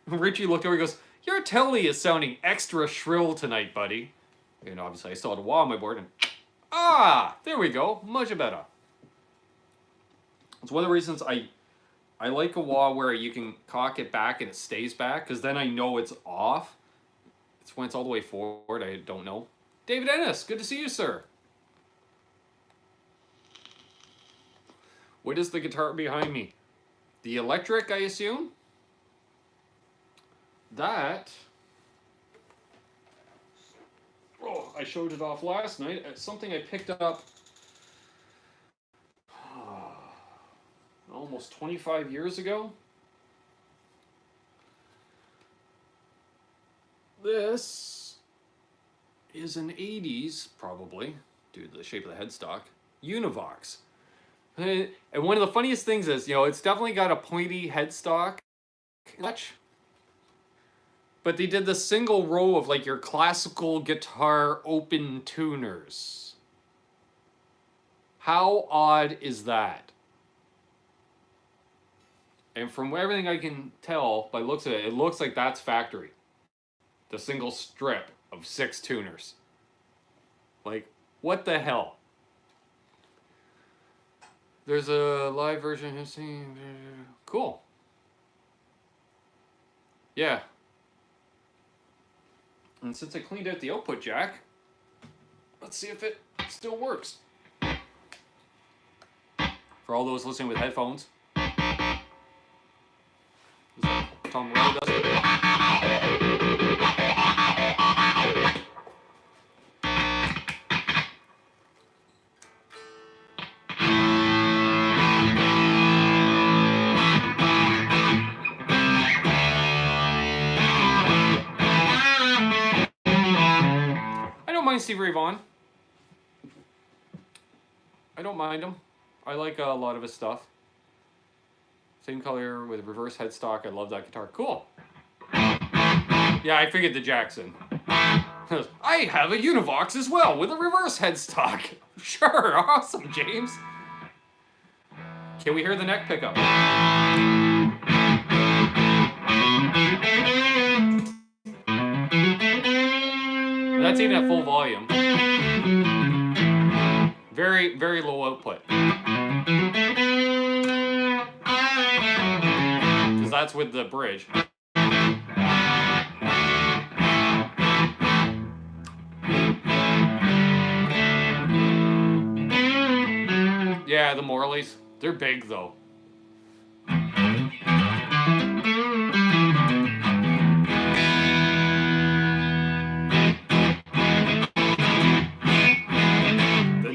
Richie looked over and goes, "Your telly is sounding extra shrill tonight, buddy." And obviously I still had a wah on my board, and there we go, much better. It's one of the reasons I like a wah where you can cock it back and it stays back, because then I know it's off. It's when it's all the way forward, I don't know. David Ennis, good to see you, sir. What is the guitar behind me? The electric, I assume? That... Oh, I showed it off last night. It's something I picked up almost 25 years ago. This is an 80s, probably, due to the shape of the headstock, Univox. And one of the funniest things is, you know, it's definitely got a pointy headstock, but they did the single row of like your classical guitar open tuners. How odd is that? And from everything I can tell by looks of it, it looks like that's factory. The single strip of 6 tuners. Like, what the hell? There's a live version of him singing. Cool. Yeah. And since I cleaned out the output jack, let's see if it still works. For all those listening with headphones. Tom Rowe does it. Steve Ray Vaughan. I don't mind him. I like a lot of his stuff. Same color with reverse headstock. I love that guitar. Cool. Yeah, I figured the Jackson. I have a Univox as well with a reverse headstock. Sure, awesome, James. Can we hear the neck pickup? That's even at full volume. Very, very low output. Because that's with the bridge. Yeah, the Morleys. They're big though.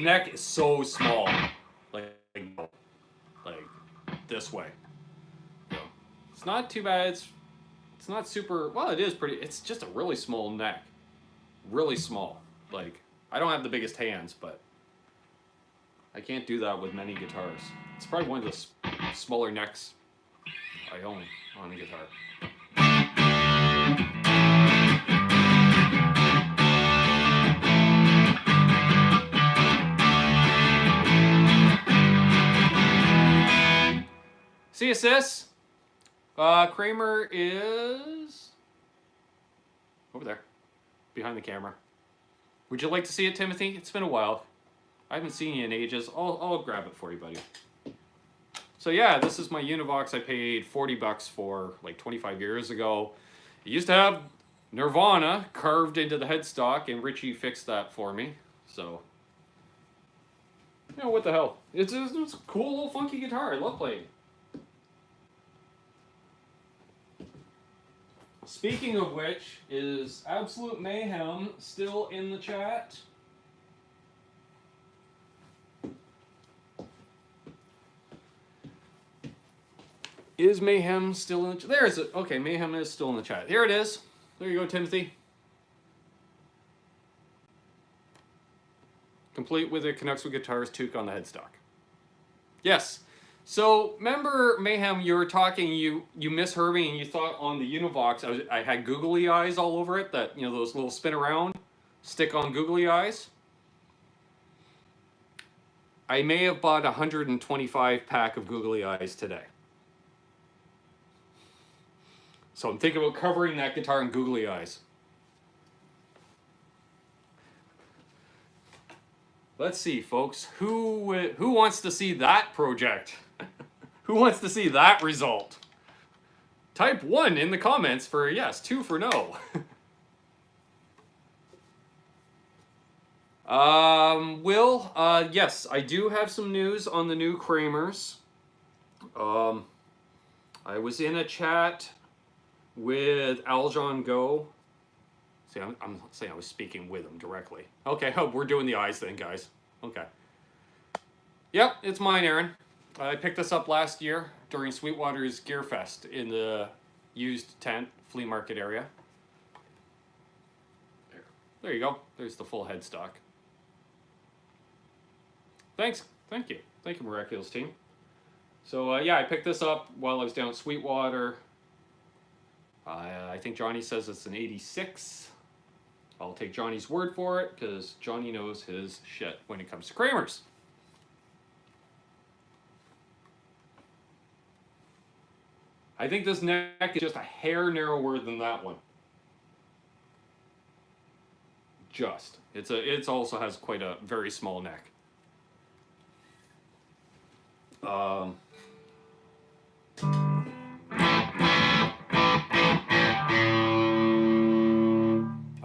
Neck is so small, like this way. It's not too bad. It's not super. Well, it is pretty. It's just a really small neck, really small. Like, I don't have the biggest hands, but I can't do that with many guitars. It's probably one of the smaller necks I own on a guitar. See you, sis. Kramer is over there, behind the camera. Would you like to see it, Timothy? It's been a while. I haven't seen you in ages. I'll grab it for you, buddy. So yeah, this is my Univox I paid 40 bucks for like 25 years ago. It used to have Nirvana carved into the headstock, and Richie fixed that for me. So, you know, what the hell? It's a cool little funky guitar. I love playing. Speaking of which, is Absolute Mayhem still in the chat? Is Mayhem still in the chat? There is it. Okay, Mayhem is still in the chat. Here it is. There you go, Timothy. Complete with a Canucks With Guitars toque on the headstock. Yes. So, remember, Mayhem, you were talking, you misheard me, and you thought on the Univox I had googly eyes all over it, that, you know, those little spin around, stick on googly eyes. I may have bought a 125 pack of googly eyes today. So I'm thinking about covering that guitar in googly eyes. Let's see, folks. Who wants to see that project? Who wants to see that result? Type 1 in the comments for yes, 2 for no. Will, yes, I do have some news on the new Kramers. I was in a chat with Aljon Go. See, I'm saying I was speaking with him directly. Okay, oh, we're doing the eyes thing, guys. Okay. Yep, it's mine, Aaron. I picked this up last year during Sweetwater's Gear Fest in the used tent flea market area. There you go. There's the full headstock. Thanks. Thank you. Thank you, Miraculous team. So, yeah, I picked this up while I was down at Sweetwater. I think Johnny says it's an 86. I'll take Johnny's word for it, because Johnny knows his shit when it comes to Kramers. I think this neck is just a hair narrower than that one. Just. It also has quite a very small neck. I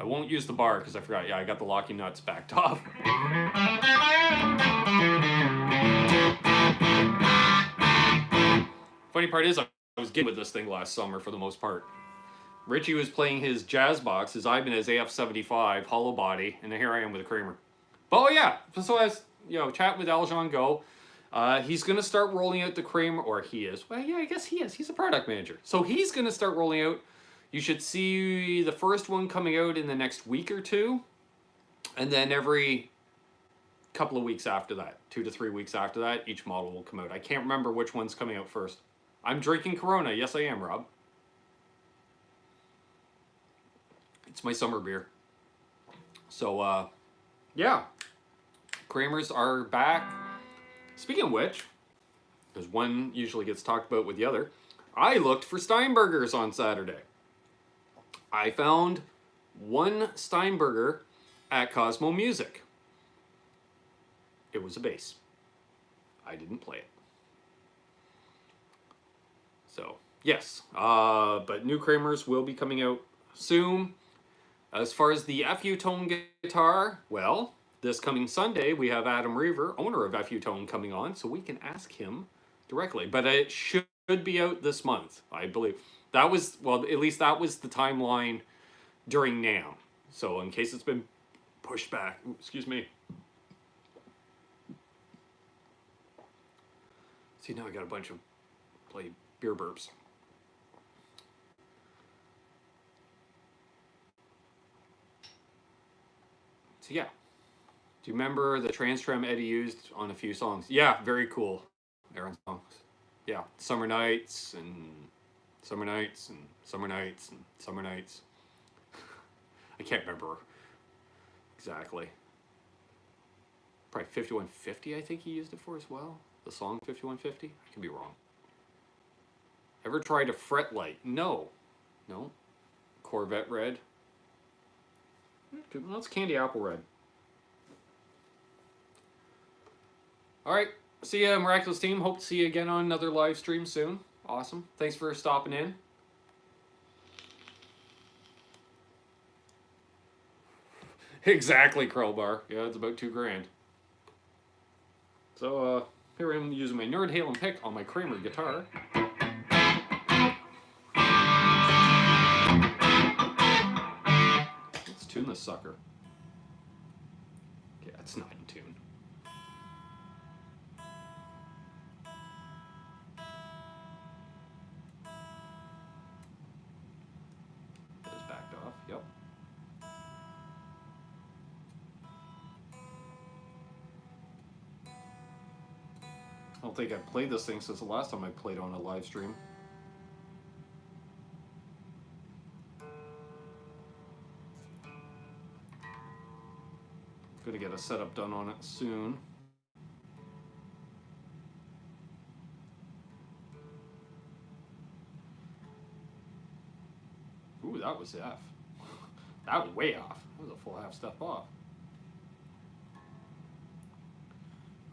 won't use the bar because I forgot. Yeah, I got the locking nuts backed off. Funny part is I was getting with this thing last summer for the most part. Richie was playing his jazz box, his Ibanez AF75 hollow body, and here I am with a Kramer. But oh yeah, so I was, you know, chatting with Aljon Go. He's going to start rolling out the Kramer, or he is. Well, yeah, I guess he is. He's a product manager. So he's going to start rolling out. You should see the first one coming out in the next week or two. And then every couple of weeks after that, 2 to 3 weeks after that, each model will come out. I can't remember which one's coming out first. I'm drinking Corona. Yes, I am, Rob. It's my summer beer. So, yeah. Kramers are back. Speaking of which, because one usually gets talked about with the other, I looked for Steinbergers on Saturday. I found one Steinberger at Cosmo Music. It was a bass. I didn't play it. So, yes. But new Kramers will be coming out soon. As far as the FU Tone guitar, well, this coming Sunday, we have Adam Reaver, owner of FU Tone, coming on, so we can ask him directly. But it should be out this month, I believe. That was, well, at least that was the timeline during NAMM. So in case it's been pushed back, excuse me. See, now I got a bunch of beer burps. So yeah. Do you remember the Transtram Eddie used on a few songs? Yeah, very cool. Aaron songs. Yeah, Summer Nights and Summer Nights and Summer Nights and Summer Nights. I can't remember exactly. Probably 5150 I think he used it for as well. The song 5150. I could be wrong. Ever tried a fret light? No. No. Corvette red. Well, it's candy apple red. Alright. See ya, Miraculous Team. Hope to see you again on another live stream soon. Awesome. Thanks for stopping in. Exactly, Crowbar. Yeah, it's about $2,000. So, here I am using my Nerd Halen pick on my Kramer guitar. Let's tune this sucker. Yeah, it's not in tune. It's backed off, yep. I don't think I've played this thing since the last time I played on a live stream. Gonna get a setup done on it soon. Ooh, that was F. That was way off. That was a full half step off.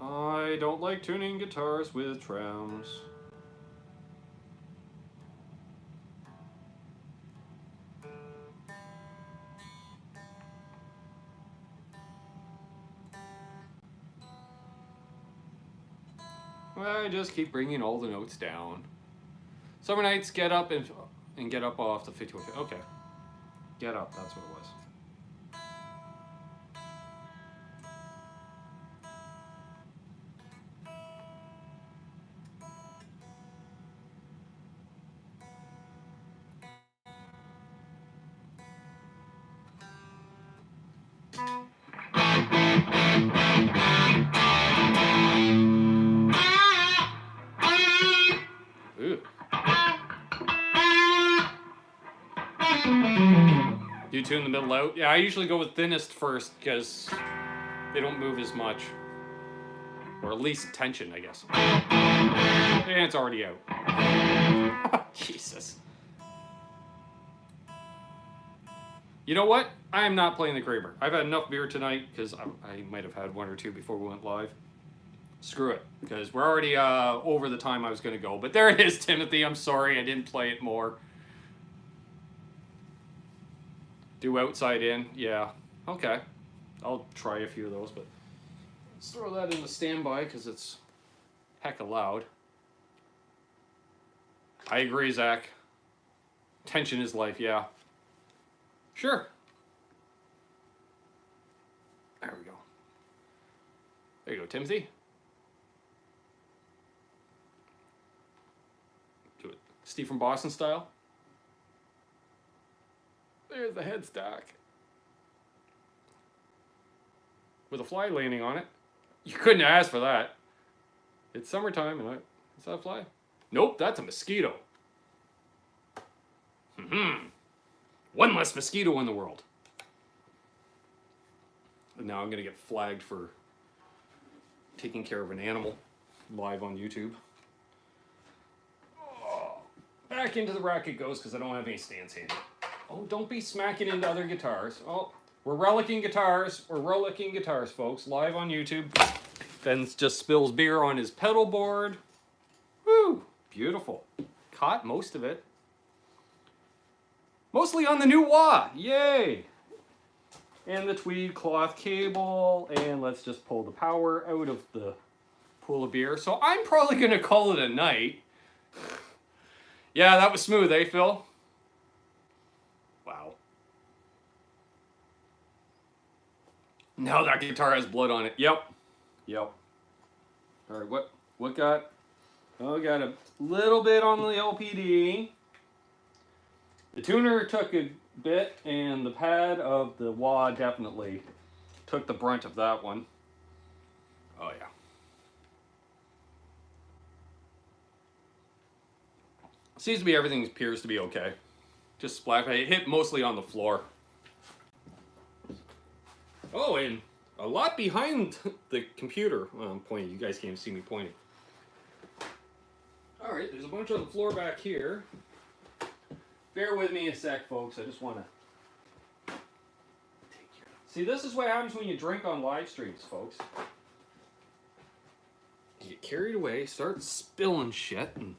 I don't like tuning guitars with trems. I just keep bringing all the notes down. Summer nights, get up and get up off the 51. Okay, get up. That's what it was. You tune the middle out? Yeah, I usually go with thinnest first because they don't move as much. Or at least tension, I guess. And it's already out. Jesus. You know what? I am not playing the Kramer. I've had enough beer tonight because I might have had one or two before we went live. Screw it, because we're already over the time I was going to go. But there it is, Timothy. I'm sorry I didn't play it more. Do outside in, yeah. Okay. I'll try a few of those, but let's throw that in the standby because it's hecka loud. I agree, Zach. Tension is life, yeah. Sure. There we go. There you go, Timothy. Do it. Steve from Boston style. There's the headstock. With a fly landing on it. You couldn't ask for that. It's summertime and is that a fly? Nope, that's a mosquito. One less mosquito in the world. And now I'm gonna get flagged for taking care of an animal live on YouTube. Oh, back into the rack it goes because I don't have any stands handy. Oh, don't be smacking into other guitars. Oh, we're relicking guitars. We're relicking guitars, folks. Live on YouTube. Ben just spills beer on his pedal board. Woo! Beautiful. Caught most of it. Mostly on the new wah. Yay! And the tweed cloth cable. And let's just pull the power out of the pool of beer. So I'm probably going to call it a night. Yeah, that was smooth, eh, Phil? Wow. Now that guitar has blood on it. Yep. Yep. All right, what got? Oh, got a little bit on the LPD. The tuner took a bit, and the pad of the wah definitely took the brunt of that one. Oh yeah. Seems to be everything appears to be okay. Just splash. It hit mostly on the floor. Oh, and a lot behind the computer. Well, I'm pointing. You guys can't see me pointing. All right. right, there's a bunch on the floor back here. Bear with me a sec, folks. I just want to take care. See, this is what happens when you drink on live streams, folks. You get carried away, start spilling shit. And...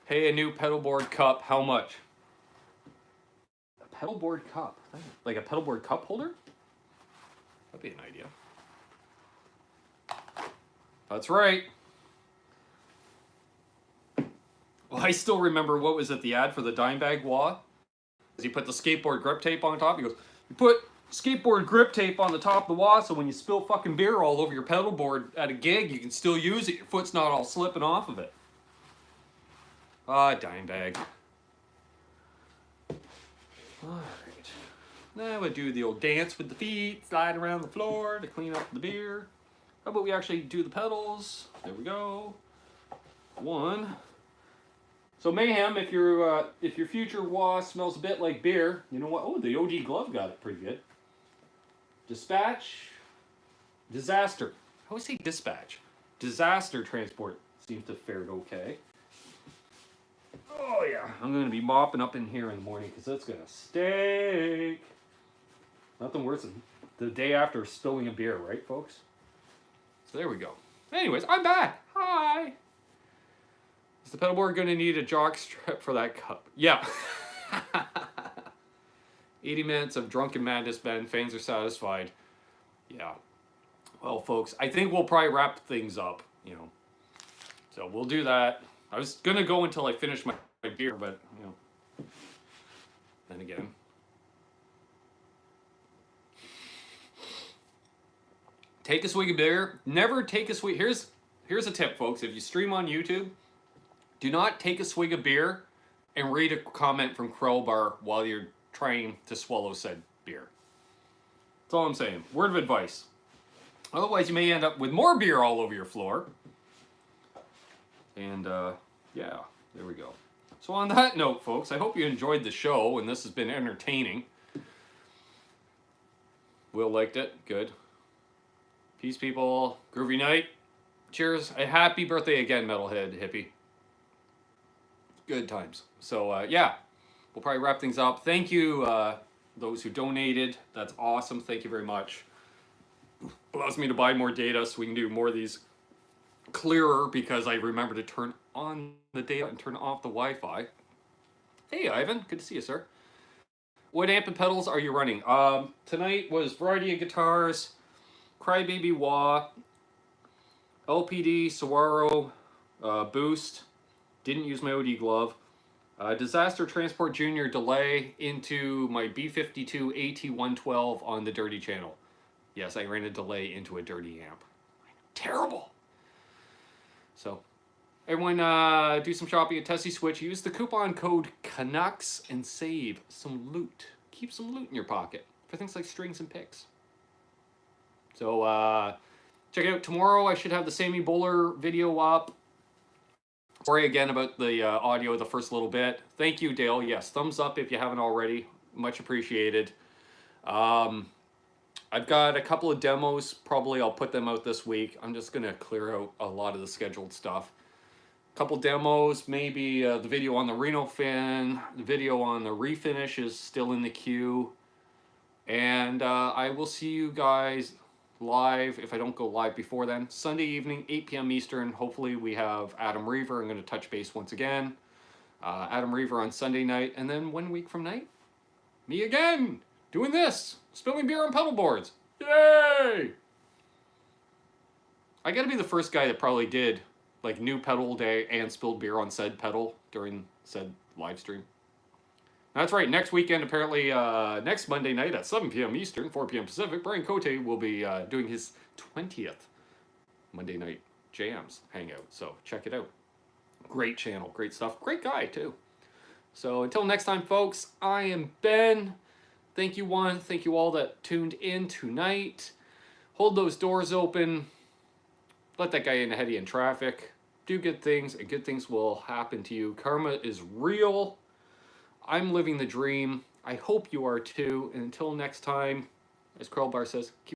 Hey, a new pedal board cup. How much? A pedal board cup? Like a pedal board cup holder? That'd be an idea. That's right. Well, I still remember, what was it, the ad for the dime bag wah? He put the skateboard grip tape on top. He goes, you put skateboard grip tape on the top of the wah, so when you spill fucking beer all over your pedal board at a gig, you can still use it. Your foot's not all slipping off of it. Ah, dime bag. Alright. Now we'll do the old dance with the feet, slide around the floor to clean up the beer. How about we actually do the pedals? There we go. One. So Mayhem, if your future wah smells a bit like beer, you know what? Oh, the OG glove got it pretty good. Dispatch. Disaster. I always say dispatch. Disaster transport seems to have fared okay. Oh yeah, I'm going to be mopping up in here in the morning because it's going to stink. Nothing worse than the day after spilling a beer, right, folks? So there we go. Anyways, I'm back. Hi. Is the pedal board going to need a jock strap for that cup? Yeah. 80 minutes of drunken madness, Ben. Fans are satisfied. Yeah. Well, folks, I think we'll probably wrap things up, you know. So we'll do that. I was going to go until I finish my beer, but, you know, then again. Take a swig of beer. Never take a swig. Here's a tip, folks. If you stream on YouTube, do not take a swig of beer and read a comment from Crowbar while you're trying to swallow said beer. That's all I'm saying. Word of advice. Otherwise, you may end up with more beer all over your floor. And, yeah, there we go. So on that note, folks, I hope you enjoyed the show, and this has been entertaining. Will liked it. Good. Peace, people. Groovy night. Cheers. A happy birthday again, Metalhead Hippie. Good times. So, yeah, we'll probably wrap things up. Thank you, those who donated. That's awesome. Thank you very much. Allows me to buy more data so we can do more of these clearer, because I remember to turn on the data and turn off the Wi-Fi. Hey, Ivan. Good to see you, sir. What amp and pedals are you running? Tonight was variety of guitars, Crybaby Wah, LPD, Saguaro, Boost. Didn't use my OD glove. Disaster Transport Junior delay into my B52 AT112 on the dirty channel. Yes, I ran a delay into a dirty amp. Terrible. So, everyone do some shopping at Tesi Switch. Use the coupon code Canucks and save some loot. Keep some loot in your pocket for things like strings and picks. So, check it out tomorrow. I should have the Sammy Bowler video up. Sorry again about the audio the first little bit. Thank you, Dale. Yes, thumbs up if you haven't already. Much appreciated. I've got a couple of demos. Probably I'll put them out this week. I'm just going to clear out a lot of the scheduled stuff. A couple demos, maybe the video on the Reno Fin. The video on the refinish is still in the queue. And I will see you guys live, if I don't go live before then, Sunday evening, 8 p.m. Eastern. Hopefully we have Adam Reaver. I'm going to touch base once again. Adam Reaver on Sunday night. And then 1 week from night, me again, doing this. Spilling beer on pedal boards. Yay! I gotta be the first guy that probably did like new pedal day and spilled beer on said pedal during said live stream. That's right, next weekend, apparently next Monday night at 7 p.m. Eastern, 4 p.m. Pacific, Brian Cote will be doing his 20th Monday night jams hangout. So check it out. Great channel, great stuff, great guy too. So until next time, folks, I am Ben. Thank you one, thank you all that tuned in tonight. Hold those doors open. Let that guy in ahead of you in traffic. Do good things, and good things will happen to you. Karma is real. I'm living the dream. I hope you are too. And until next time, as Crowbar says, keep